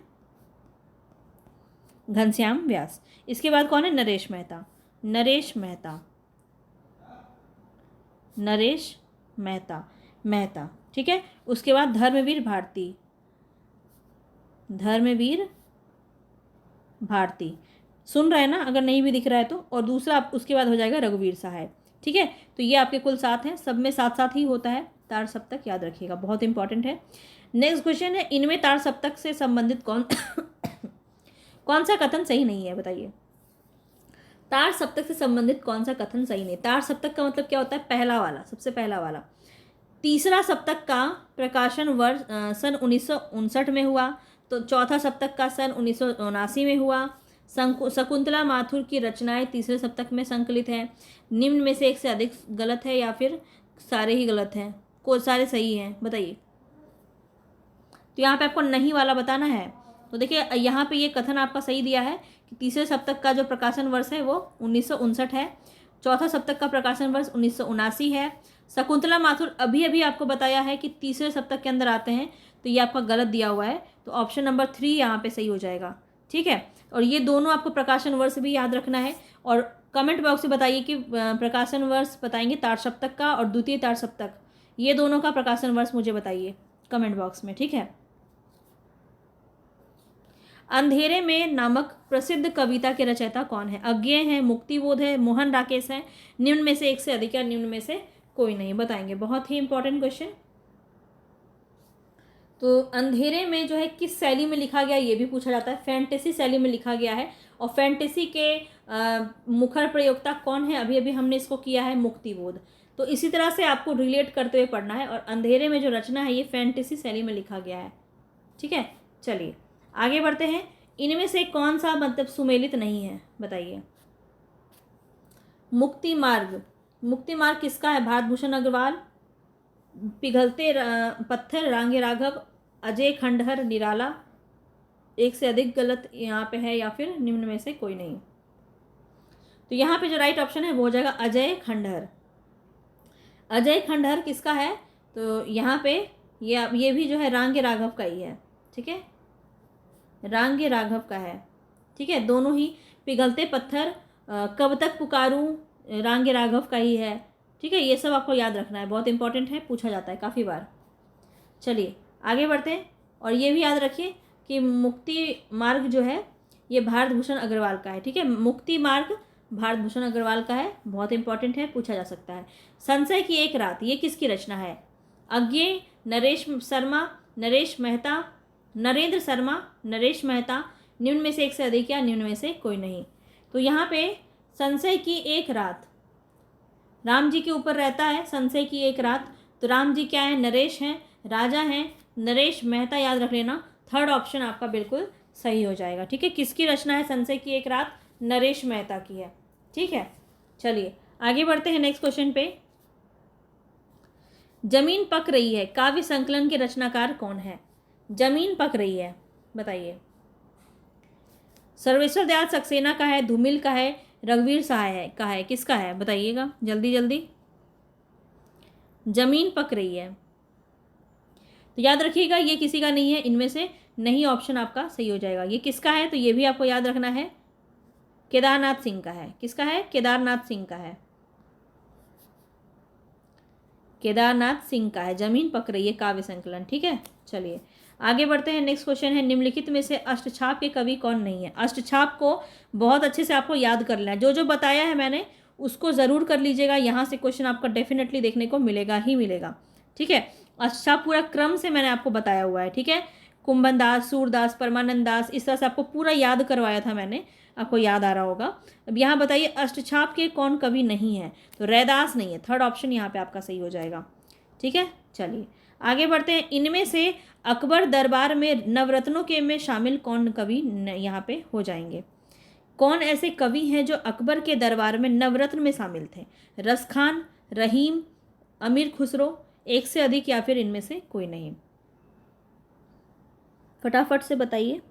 घनश्याम व्यास। इसके बाद कौन है? नरेश मेहता, नरेश मेहता, नरेश मेहता, मेहता, ठीक है। उसके बाद धर्मवीर भारती, धर्मवीर भारती, सुन रहे हैं ना, अगर नहीं भी दिख रहा है तो। और दूसरा उसके बाद हो जाएगा रघुवीर सहाय, ठीक है। तो ये आपके कुल 7 हैं, सब में साथ साथ ही होता है तार सप्तक, याद रखिएगा, बहुत इंपॉर्टेंट है। नेक्स्ट क्वेश्चन है, इनमें तार सप्तक से संबंधित कौन सा कथन सही नहीं है? बताइए, तार सप्तक से संबंधित कौन सा कथन सही नहीं? तार सप्तक का मतलब क्या होता है? पहला वाला, सबसे पहला वाला। तीसरा सप्तक का प्रकाशन वर्ष सन 1959 में हुआ, तो चौथा सप्तक का सन 1979 में हुआ। शकुंतला माथुर की रचनाएं तीसरे सप्तक में संकलित है। निम्न में से एक से अधिक गलत है या फिर सारे ही गलत हैं? को सारे सही हैं, बताइए। तो यहाँ पे आपको नहीं वाला बताना है। तो देखिए यहाँ पे ये कथन आपका सही दिया है कि तीसरे सप्तक का जो प्रकाशन वर्ष है वो 1959 है। चौथा सप्तक का प्रकाशन वर्ष 1979 है। शकुंतला माथुर अभी अभी आपको बताया है कि तीसरे सप्तक के अंदर आते हैं, तो ये आपका गलत दिया हुआ है। तो ऑप्शन नंबर 3 यहाँ पे सही हो जाएगा, ठीक है। और ये दोनों आपको प्रकाशन वर्ष भी याद रखना है। और कमेंट बॉक्स में बताइए कि प्रकाशन वर्ष बताएंगे तार सप्तक का और द्वितीय तार सप्तक, ये दोनों का प्रकाशन वर्ष मुझे बताइए कमेंट बॉक्स में, ठीक है। अंधेरे में नामक प्रसिद्ध कविता के रचयिता कौन है? अज्ञेय है, मुक्तिबोध है, मोहन राकेश है, निम्न में से एक से अधिक या निम्न में से कोई नहीं? बताएंगे, बहुत ही इंपॉर्टेंट क्वेश्चन। तो अंधेरे में जो है किस शैली में लिखा गया ये भी पूछा जाता है। फैंटेसी शैली में लिखा गया है। और फैंटेसी के मुखर प्रयोक्ता कौन है? अभी अभी हमने इसको किया है, मुक्तिबोध। तो इसी तरह से आपको रिलेट करते हुए पढ़ना है। और अंधेरे में जो रचना है ये फैंटेसी शैली में लिखा गया है, ठीक है। चलिए आगे बढ़ते हैं। इनमें से कौन सा मतलब सुमेलित नहीं है? बताइए। मुक्ति मार्ग, मुक्ति मार्ग किसका है? भारत भूषण अग्रवाल, पिघलते पत्थर रांगे राघव, अजय खंडहर निराला, एक से अधिक गलत यहाँ पे है या फिर निम्न में से कोई नहीं? तो यहाँ पे जो राइट ऑप्शन है वो हो जाएगा अजय खंडहर। अजय खंडहर किसका है? तो यहाँ पे ये भी जो है रांगे राघव का ही है, ठीक है, रांगे राघव का है, ठीक है। दोनों ही पिघलते पत्थर, कब तक पुकारूं, रांगे राघव का ही है, ठीक है। ये सब आपको याद रखना है, बहुत इंपॉर्टेंट है, पूछा जाता है काफ़ी बार। चलिए आगे बढ़ते हैं। और ये भी याद रखिए कि मुक्ति मार्ग जो है ये भारत भूषण अग्रवाल का है, ठीक है। मुक्ति मार्ग भारत भूषण अग्रवाल का है, बहुत इंपॉर्टेंट है, पूछा जा सकता है। संशय की एक रात ये किसकी रचना है? अज्ञेय, नरेश शर्मा, नरेश मेहता, नरेंद्र शर्मा, नरेश मेहता, निम्न में से एक से अधिक या निम्न में से कोई नहीं? तो यहाँ पे संशय की एक रात राम जी के ऊपर रहता है। संशय की एक रात, तो राम जी क्या है? नरेश हैं, राजा हैं, नरेश मेहता याद रख लेना। थर्ड ऑप्शन आपका बिल्कुल सही हो जाएगा। ठीक है, किसकी रचना है संशय की एक रात? नरेश मेहता की है। ठीक है, चलिए आगे बढ़ते हैं नेक्स्ट क्वेश्चन पे। जमीन पक रही है काव्य संकलन के रचनाकार कौन है? जमीन पक रही है, बताइए। सर्वेश्वर दयाल सक्सेना का है, धूमिल का है, रघुवीर सहाय है का है, किसका है बताइएगा जल्दी जल्दी। जमीन पक रही है, तो याद रखिएगा ये किसी का नहीं है, इनमें से नहीं ऑप्शन आपका सही हो जाएगा। ये किसका है तो ये भी आपको याद रखना है, केदारनाथ सिंह का है। किसका है? केदारनाथ सिंह का है। केदारनाथ सिंह का है जमीन पक रही है काव्य संकलन। ठीक है, चलिए आगे बढ़ते हैं। नेक्स्ट क्वेश्चन है, निम्नलिखित में से अष्टछाप के कवि कौन नहीं है? अष्टछाप को बहुत अच्छे से आपको याद कर लेना है, जो जो बताया है मैंने उसको ज़रूर कर लीजिएगा। यहाँ से क्वेश्चन आपका डेफिनेटली देखने को मिलेगा ही मिलेगा। ठीक है, अष्टछाप पूरा क्रम से मैंने आपको बताया हुआ है। ठीक है, कुंभन दास, सूरदास, परमानंद दास, इस तरह से आपको पूरा याद करवाया था मैंने, आपको याद आ रहा होगा। अब यहाँ बताइए अष्टछाप के कौन कवि नहीं है? तो रैदास नहीं है, थर्ड ऑप्शन यहाँ पे आपका सही हो जाएगा। ठीक है, चलिए आगे बढ़ते हैं। इनमें से अकबर दरबार में नवरत्नों के में शामिल कौन कवि यहाँ पे हो जाएंगे? कौन ऐसे कवि हैं जो अकबर के दरबार में नवरत्न में शामिल थे? रस खान, रहीम, अमीर खुसरो, एक से अधिक, या फिर इनमें से कोई नहीं? फटाफट से बताइए।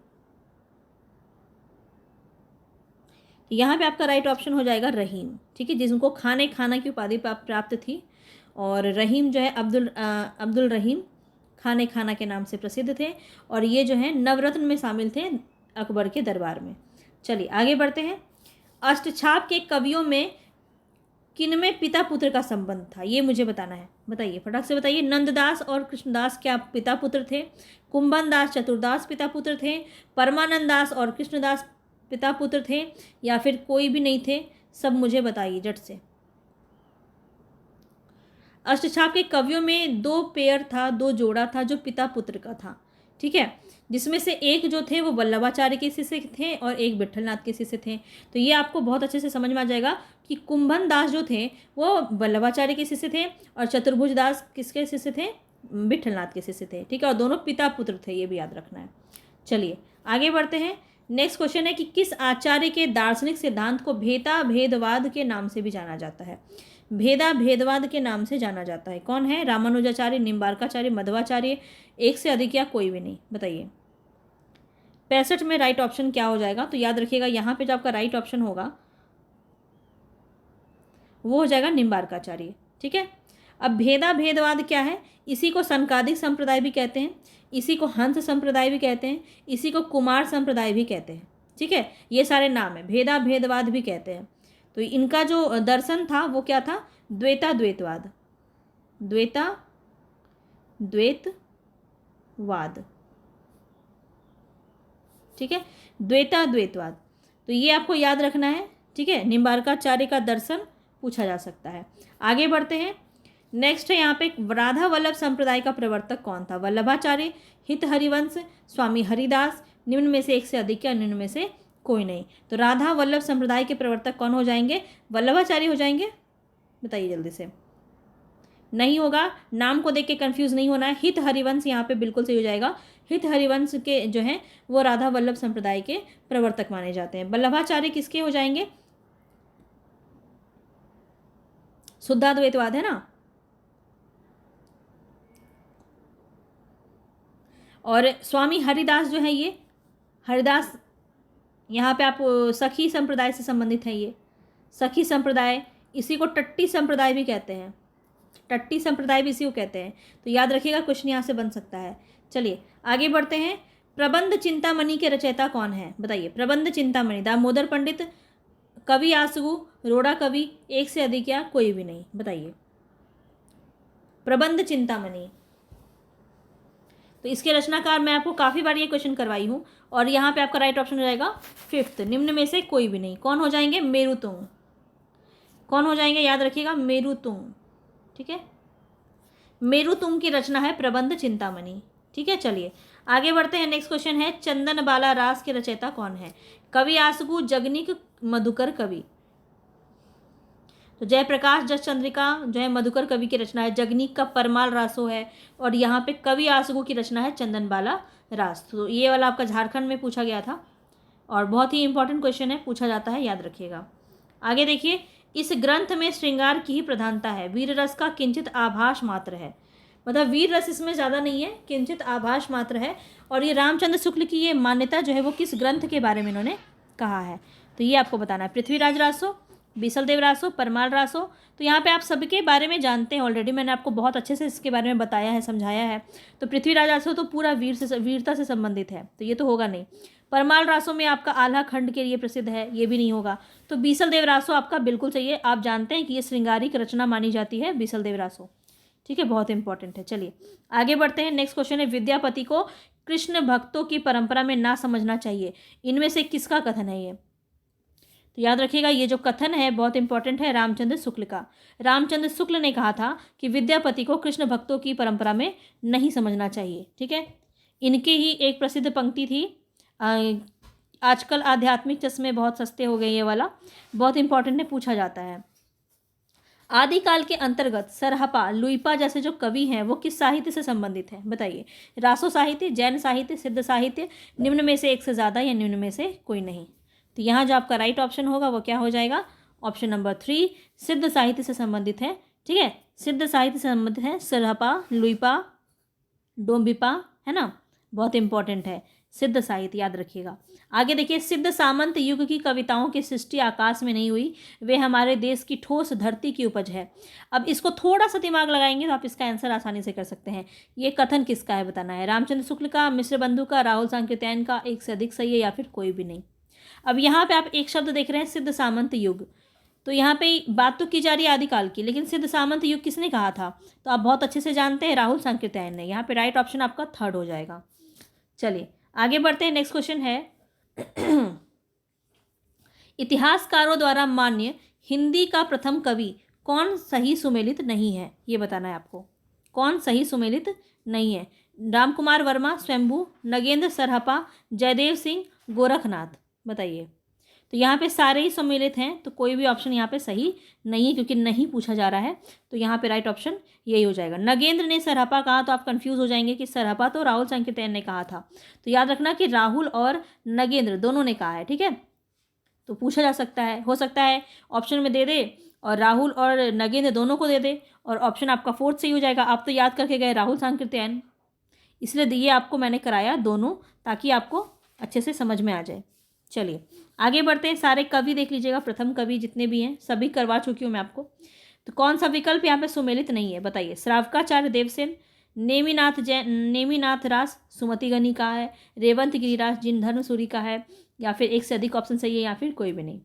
यहाँ पे आपका राइट ऑप्शन हो जाएगा रहीम। ठीक है, जिनको खाने खाना की उपाधि प्राप्त थी, और रहीम जो है अब्दुल रहीम खाने खाना के नाम से प्रसिद्ध थे, और ये जो है नवरत्न में शामिल थे अकबर के दरबार में। चलिए आगे बढ़ते हैं। अष्टछाप के कवियों में किनमें पिता पुत्र का संबंध था? ये मुझे बताना है, बताइए फटाक से बताइए। नंददास और कृष्णदास क्या पिता पुत्र थे? कुंभन दास, चतुर्दास पिता पुत्र थे? परमानंद दास और कृष्णदास पिता पुत्र थे, या फिर कोई भी नहीं थे? सब मुझे बताइए झट से। अष्टछाप के कवियों में दो पेयर था, दो जोड़ा था जो पिता पुत्र का था। ठीक है, जिसमें से एक जो थे वो वल्लभाचार्य के शिष्य थे और एक विट्ठलनाथ के शिष्य थे। तो ये आपको बहुत अच्छे से समझ में आ जाएगा कि कुंभन दास जो थे वो वल्लभाचार्य के शिष्य थे, और चतुर्भुज दास किसके शिष्य थे? विट्ठलनाथ के शिष्य थे। ठीक है, और दोनों पिता पुत्र थे, ये भी याद रखना है। चलिए आगे बढ़ते हैं। नेक्स्ट क्वेश्चन है कि किस आचार्य के दार्शनिक सिद्धांत को भेदा भेदवाद के नाम से भी जाना जाता है? भेदा भेदवाद के नाम से जाना जाता है, कौन है? रामानुजाचार्य, निम्बार्काचार्य, मध्वाचार्य, एक से अधिक, या कोई भी नहीं? बताइए। 65 में राइट ऑप्शन क्या हो जाएगा? तो याद रखिएगा यहाँ पे जो आपका राइट ऑप्शन होगा वो हो जाएगा निम्बार्काचार्य। ठीक है, अब भेदा भेदवाद क्या है? इसी को संकादिक संप्रदाय भी कहते हैं, इसी को हंस संप्रदाय भी कहते हैं, इसी को कुमार संप्रदाय भी कहते हैं। ठीक है, ये सारे नाम है, भेदा भेदवाद भी कहते हैं। तो इनका जो दर्शन था वो क्या था? द्वैता द्वैतवाद, द्वैता द्वैतवाद। ठीक है, द्वैता द्वैतवाद, तो ये आपको याद रखना है। ठीक है, निम्बार्काचार्य का दर्शन पूछा जा सकता है। आगे बढ़ते हैं। नेक्स्ट है यहाँ पे राधा वल्लभ संप्रदाय का प्रवर्तक कौन था? वल्लभाचार्य, हित हरिवंश, स्वामी हरिदास, निम्न में से एक से अधिक, या निम्न में से कोई नहीं? तो राधा वल्लभ संप्रदाय के प्रवर्तक कौन हो जाएंगे? वल्लभाचार्य हो जाएंगे, बताइए जल्दी से। नहीं होगा, नाम को देख के कंफ्यूज नहीं होना है। हित हरिवंश यहाँ पे बिल्कुल सही हो जाएगा। हित हरिवंश के जो हैं वो राधा वल्लभ संप्रदाय के प्रवर्तक माने जाते हैं। वल्लभाचार्य किसके हो जाएंगे? शुद्धाद्वैतवाद है ना। और स्वामी हरिदास जो है, ये हरिदास यहाँ पे आप सखी संप्रदाय से संबंधित है। ये सखी संप्रदाय, इसी को टट्टी संप्रदाय भी कहते हैं, टट्टी संप्रदाय भी इसी को कहते हैं। तो याद रखिएगा, क्वेश्चन यहाँ से बन सकता है। चलिए आगे बढ़ते हैं। प्रबंध चिंतामणि के रचयिता कौन है? बताइए। प्रबंध चिंतामणि, दामोदर पंडित, कवि आसगु, रोड़ा कवि, एक से अधिक, या कोई भी नहीं? बताइए। प्रबंध चिंतामणि, तो इसके रचनाकार मैं आपको काफ़ी बार ये क्वेश्चन करवाई हूँ, और यहाँ पे आपका राइट ऑप्शन हो जाएगा 5th, निम्न में से कोई भी नहीं। कौन हो जाएंगे? मेरुतुंग। कौन हो जाएंगे? याद रखिएगा, मेरुतुंग। ठीक है, मेरुतुंग की रचना है प्रबंध चिंतामणि। ठीक है, चलिए आगे बढ़ते हैं। नेक्स्ट क्वेश्चन है चंदन बाला रास के रचयिता कौन है? कवि आसगु, जगनिक, मधुकर कवि। तो जयप्रकाश जस चंद्रिका जो है मधुकर कवि की रचना है, जगनिक का परमाल रासो है, और यहाँ पे कवि आसगु की रचना है चंदन बाला रास। तो ये वाला आपका झारखंड में पूछा गया था और बहुत ही इंपॉर्टेंट क्वेश्चन है, पूछा जाता है, याद रखिएगा। आगे देखिए, इस ग्रंथ में श्रृंगार की ही प्रधानता है, वीर रस का किंचित आभास मात्र है। मतलब वीर रस इसमें ज़्यादा नहीं है, किंचित आभास मात्र है। और ये रामचंद्र शुक्ल की ये मान्यता जो है वो किस ग्रंथ के बारे में इन्होंने कहा है, तो ये आपको बताना है। पृथ्वीराज रासो, बीसलदेव रासो, परमाल रासो। तो यहाँ पे आप सबके बारे में जानते हैं ऑलरेडी, मैंने आपको बहुत अच्छे से इसके बारे में बताया है, समझाया है। तो पृथ्वीराज रासो तो पूरा वीरता से संबंधित है, तो ये तो होगा नहीं। परमाल रासो में आपका आल्हा खंड के लिए प्रसिद्ध है, ये भी नहीं होगा। तो बीसलदेव रासो आपका बिल्कुल सही है, आप जानते हैं कि ये श्रृंगारिक रचना मानी जाती है बीसलदेव रासो। ठीक है, बहुत इंपॉर्टेंट है। चलिए आगे बढ़ते हैं। नेक्स्ट क्वेश्चन है, विद्यापति को कृष्ण भक्तों की परंपरा में ना समझना चाहिए, इनमें से किसका कथन है ये? तो याद रखिएगा, ये जो कथन है बहुत इंपॉर्टेंट है, रामचंद्र शुक्ल का। रामचंद्र शुक्ल ने कहा था कि विद्यापति को कृष्ण भक्तों की परंपरा में नहीं समझना चाहिए। ठीक है, इनके ही एक प्रसिद्ध पंक्ति थी, आजकल आध्यात्मिक चश्मे बहुत सस्ते हो गए, ये वाला बहुत इंपॉर्टेंट है, पूछा जाता है। आदिकाल के अंतर्गत सरहपा, लुइपा जैसे जो कवि हैं वो किस साहित्य से संबंधित हैं, बताइए। रासो साहित्य, जैन साहित्य, सिद्ध साहित्य, निम्न में से एक से ज़्यादा या निम्न में से कोई नहीं। तो यहाँ जो आपका राइट ऑप्शन होगा वो क्या हो जाएगा, ऑप्शन नंबर 3, सिद्ध साहित्य से संबंधित है। ठीक है, सिद्ध साहित्य से संबंधित है सरहपा, लुइपा, डोम्बिपा, है ना, बहुत इंपॉर्टेंट है सिद्ध साहित्य, याद रखिएगा। आगे देखिए, सिद्ध सामंत युग की कविताओं की सृष्टि आकाश में नहीं हुई, वे हमारे देश की ठोस धरती की उपज है। अब इसको थोड़ा सा दिमाग लगाएंगे तो आप इसका आंसर आसानी से कर सकते हैं। ये कथन किसका है बताना है, रामचंद्र शुक्ल का, मिश्र बंधु का, राहुल सांकृत्यायन का, एक से अधिक सही है या फिर कोई भी नहीं। अब यहाँ पे आप एक शब्द देख रहे हैं, सिद्ध सामंत युग, तो यहाँ पे बात तो की जा रही है आदिकाल की, लेकिन सिद्ध सामंत युग किसने कहा था, तो आप बहुत अच्छे से जानते हैं, राहुल सांकृत्यायन ने। यहाँ पे राइट ऑप्शन आपका 3rd हो जाएगा। चलिए आगे बढ़ते हैं। नेक्स्ट क्वेश्चन है, इतिहासकारों द्वारा मान्य हिंदी का प्रथम कवि कौन सही सुमेलित नहीं है, ये बताना है आपको, कौन सही सुमेलित नहीं है। राम कुमार वर्मा, स्वयंभू, नगेंद्र सरहपा, जयदेव सिंह, गोरखनाथ, बताइए। तो यहाँ पे सारे ही सम्मिलित हैं, तो कोई भी ऑप्शन यहाँ पे सही नहीं है, क्योंकि नहीं पूछा जा रहा है। तो यहाँ पे राइट ऑप्शन यही हो जाएगा। नगेंद्र ने सरहपा कहा तो आप कंफ्यूज हो जाएंगे कि सरहपा तो राहुल सांकृत्यायन ने कहा था, तो याद रखना कि राहुल और नगेंद्र दोनों ने कहा है। ठीक है, तो पूछा जा सकता है, हो सकता है ऑप्शन में दे दे और राहुल और नगेंद्र दोनों को दे दे और ऑप्शन आपका 4th सही हो जाएगा। आप तो याद करके गए राहुल सांकृत्यायन, इसलिए ये आपको मैंने कराया दोनों, ताकि आपको अच्छे से समझ में आ जाए। चलिए आगे बढ़ते हैं। सारे कवि देख लीजिएगा, प्रथम कवि जितने भी हैं सभी करवा चुकी हूँ मैं आपको। तो कौन सा विकल्प यहाँ पे सुमेलित नहीं है, बताइए। श्रावकाचार्य देवसेन, नेमिनाथ जैन, नेमिनाथ रास, सुमति गनी का है, रेवंत गिरिराज, जिन धर्म सूरी का है, या फिर एक से अधिक ऑप्शन सही है या फिर कोई भी नहीं।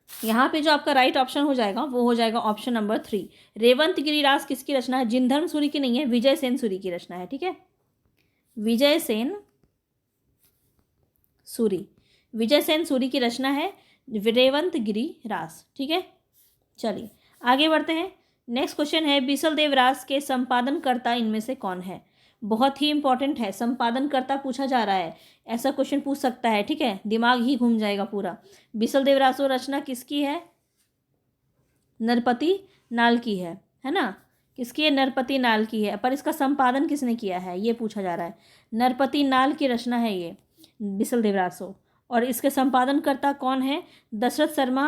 यहाँ पे जो आपका राइट ऑप्शन हो जाएगा वो हो जाएगा ऑप्शन नंबर 3। रेवंत गिरिराज किसकी रचना है, जिन धर्म सूरी की नहीं है, विजय सेन सूरी की रचना है। ठीक है, विजय सेन सूरी, विजय सेन सूरी की रचना है रेवंत गिरिराज। ठीक है, चलिए आगे बढ़ते हैं। नेक्स्ट क्वेश्चन है, बीसलदेव रास के संपादनकर्ता इनमें से कौन है, बहुत ही इंपॉर्टेंट है, संपादनकर्ता पूछा जा रहा है, ऐसा क्वेश्चन पूछ सकता है। ठीक है, दिमाग ही घूम जाएगा पूरा। बीसलदेव रासो रचना किसकी है, नरपति नाल की है ना, किसकी है, नरपति नाल की है, पर इसका संपादन किसने किया है ये पूछा जा रहा है। नरपति नाल की रचना है ये बीसलदेव रासो, और इसके संपादनकर्ता कौन है, दशरथ शर्मा,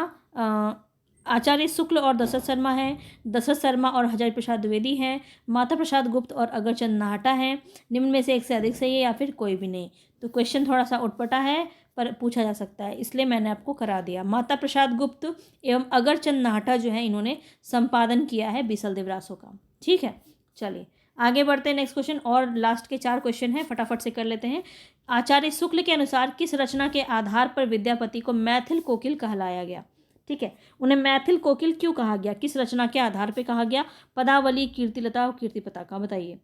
आचार्य शुक्ल और दशरथ शर्मा हैं, दशरथ शर्मा और हजारी प्रसाद द्विवेदी हैं, माता प्रसाद गुप्त और अगरचंद नाहटा हैं, निम्न में से एक से अधिक सही है या फिर कोई भी नहीं। तो क्वेश्चन थोड़ा सा उटपटा है पर पूछा जा सकता है, इसलिए मैंने आपको करा दिया। माता प्रसाद गुप्त एवं अगरचंद नाहटा जो है इन्होंने संपादन किया है बीसलदेव रासो का। ठीक है, चलिए आगे बढ़ते हैं। नेक्स्ट क्वेश्चन और लास्ट के 4 क्वेश्चन हैं, फटाफट से कर लेते हैं। आचार्य शुक्ल के अनुसार किस रचना के आधार पर विद्यापति को मैथिल कोकिल कहलाया गया। ठीक है, उन्हें मैथिल कोकिल क्यों कहा गया, किस रचना के आधार पर कहा गया, पदावली, कीर्तिलता और कीर्तिपताका, बताइए।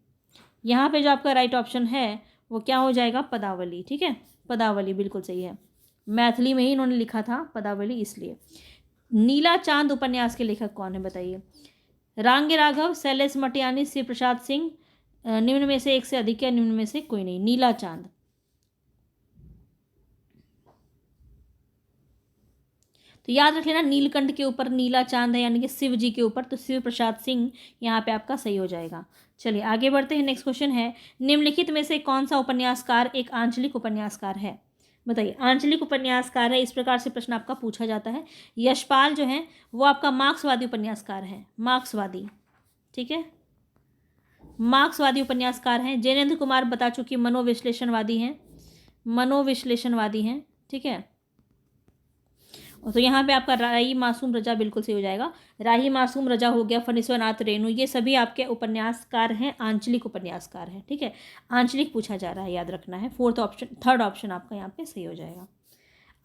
यहाँ पे जो आपका राइट ऑप्शन है वो क्या हो जाएगा, पदावली। ठीक है, पदावली बिल्कुल सही है, मैथिली में ही इन्होंने लिखा था पदावली इसलिए। नीला चांद उपन्यास के लेखक कौन है, बताइए। रांगे राघव, शैलेश मटियानी, शिव प्रसाद सिंह, निम्न में से एक से अधिक है, निम्न में से कोई नहीं। नीला चांद, तो याद रख लेना, नीलकंठ के ऊपर नीला चांद है यानी कि शिव जी के ऊपर, तो शिव प्रसाद सिंह यहाँ पे आपका सही हो जाएगा। चलिए आगे बढ़ते हैं। नेक्स्ट क्वेश्चन है, निम्नलिखित में से कौन सा उपन्यासकार एक आंचलिक उपन्यासकार है? बताइए, आंचलिक उपन्यासकार है, इस प्रकार से प्रश्न आपका पूछा जाता है। यशपाल जो है वो आपका मार्क्सवादी उपन्यासकार है, मार्क्सवादी, ठीक है, मार्क्सवादी उपन्यासकार हैं। जैनेंद्र कुमार बता चुकी मनोविश्लेषणवादी हैं, मनोविश्लेषणवादी हैं, ठीक है। और तो यहाँ पे आपका राही मासूम रजा बिल्कुल सही हो जाएगा। राही मासूम रजा हो गया, फणीश्वरनाथ रेणु, ये सभी आपके उपन्यासकार हैं, आंचलिक उपन्यासकार हैं, ठीक है। आंचलिक पूछा जा रहा है, याद रखना है। थर्ड ऑप्शन आपका यहाँ पे सही हो जाएगा।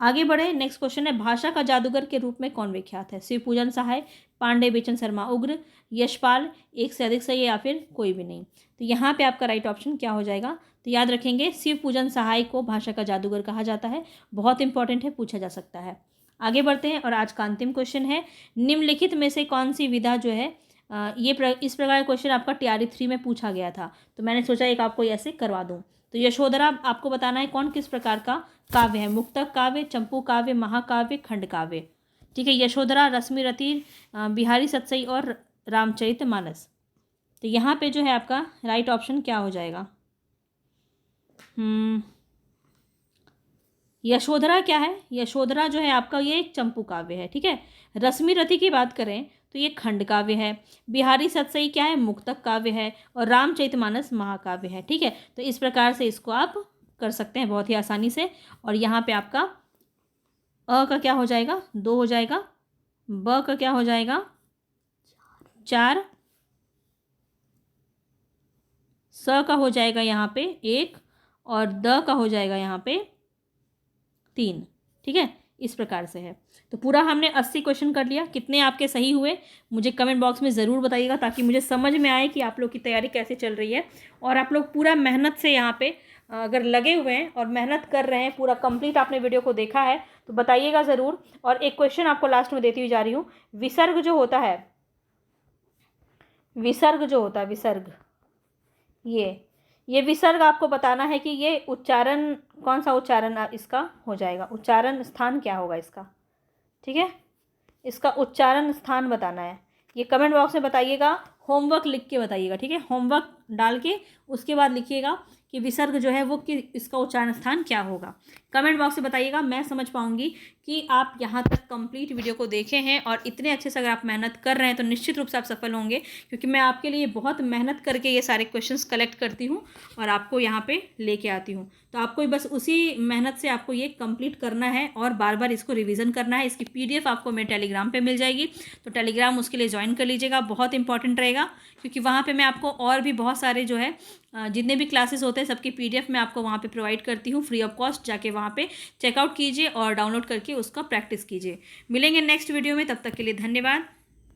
आगे बढ़े। नेक्स्ट क्वेश्चन है, भाषा का जादूगर के रूप में कौन विख्यात है? शिवपूजन सहाय, पांडे बेचन शर्मा उग्र, यशपाल, एक से अधिक सही या फिर कोई भी नहीं। तो यहाँ पे आपका राइट ऑप्शन क्या हो जाएगा? तो याद रखेंगे, शिवपूजन सहाय को भाषा का जादूगर कहा जाता है। बहुत इंपॉर्टेंट है, पूछा जा सकता है। आगे बढ़ते हैं और आज का अंतिम क्वेश्चन है, निम्नलिखित में से कौन सी विधा जो है इस प्रकार का क्वेश्चन आपका TRE 3 में पूछा गया था, तो मैंने सोचा एक आपको ऐसे करवा दूं। तो यशोधरा आपको बताना है कौन किस प्रकार का काव्य है, मुक्तक काव्य, चंपू काव्य, महाकाव्य, खंड काव्य, ठीक है। यशोधरा, रश्मि रति, बिहारी सतसई और रामचरितमानस। तो यहाँ पे जो है आपका राइट ऑप्शन क्या हो जाएगा? यशोधरा क्या है? यशोधरा जो है आपका ये एक चंपू काव्य है, ठीक है। रश्मि रति की बात करें तो ये खंड काव्य है। बिहारी सतसई क्या है? मुक्तक काव्य है। और रामचरितमानस महाकाव्य है, ठीक है। तो इस प्रकार से इसको आप कर सकते हैं बहुत ही आसानी से। और यहाँ पे आपका अ का क्या हो जाएगा? 2 हो जाएगा, ब का क्या हो जाएगा? 4, स का हो जाएगा यहाँ पे 1 और द का हो जाएगा यहाँ पे 3, ठीक है। इस प्रकार से है। तो पूरा हमने 80 क्वेश्चन कर लिया। कितने आपके सही हुए मुझे कमेंट बॉक्स में ज़रूर बताइएगा, ताकि मुझे समझ में आए कि आप लोग की तैयारी कैसे चल रही है। और आप लोग पूरा मेहनत से यहाँ पे अगर लगे हुए हैं और मेहनत कर रहे हैं, पूरा कंप्लीट आपने वीडियो को देखा है तो बताइएगा ज़रूर। और एक क्वेश्चन आपको लास्ट में देती हुई जा रही हूँ, विसर्ग जो होता है, विसर्ग जो होता है, विसर्ग, ये विसर्ग आपको बताना है कि ये उच्चारण कौन सा उच्चारण इसका हो जाएगा, उच्चारण स्थान क्या होगा इसका, ठीक है। इसका उच्चारण स्थान बताना है। ये कमेंट बॉक्स में बताइएगा, होमवर्क लिख के बताइएगा, ठीक है। होमवर्क डाल के उसके बाद लिखिएगा कि विसर्ग जो है वो कि इसका उच्चारण स्थान क्या होगा। कमेंट बॉक्स में बताइएगा, मैं समझ पाऊंगी कि आप यहाँ तक कंप्लीट वीडियो को देखे हैं। और इतने अच्छे से अगर आप मेहनत कर रहे हैं तो निश्चित रूप से आप सफल होंगे, क्योंकि मैं आपके लिए बहुत मेहनत करके ये सारे क्वेश्चंस कलेक्ट करती हूँ और आपको यहाँ पे लेके आती हूँ। तो आपको बस उसी मेहनत से आपको ये कंप्लीट करना है और बार बार इसको रिवीजन करना है। इसकी PDF आपको मेरे टेलीग्राम पे मिल जाएगी, तो टेलीग्राम उसके लिए ज्वाइन कर लीजिएगा, बहुत इंपॉर्टेंट रहेगा। क्योंकि वहाँ पे मैं आपको और भी बहुत सारे जो है जितने भी क्लासेस होते हैं सबकी PDF मैं आपको वहाँ पे प्रोवाइड करती हूँ फ्री ऑफ कॉस्ट। जाके वहाँ पे चेकआउट कीजिए और डाउनलोड करके उसका प्रैक्टिस कीजिए। मिलेंगे नेक्स्ट वीडियो में, तब तक के लिए धन्यवाद।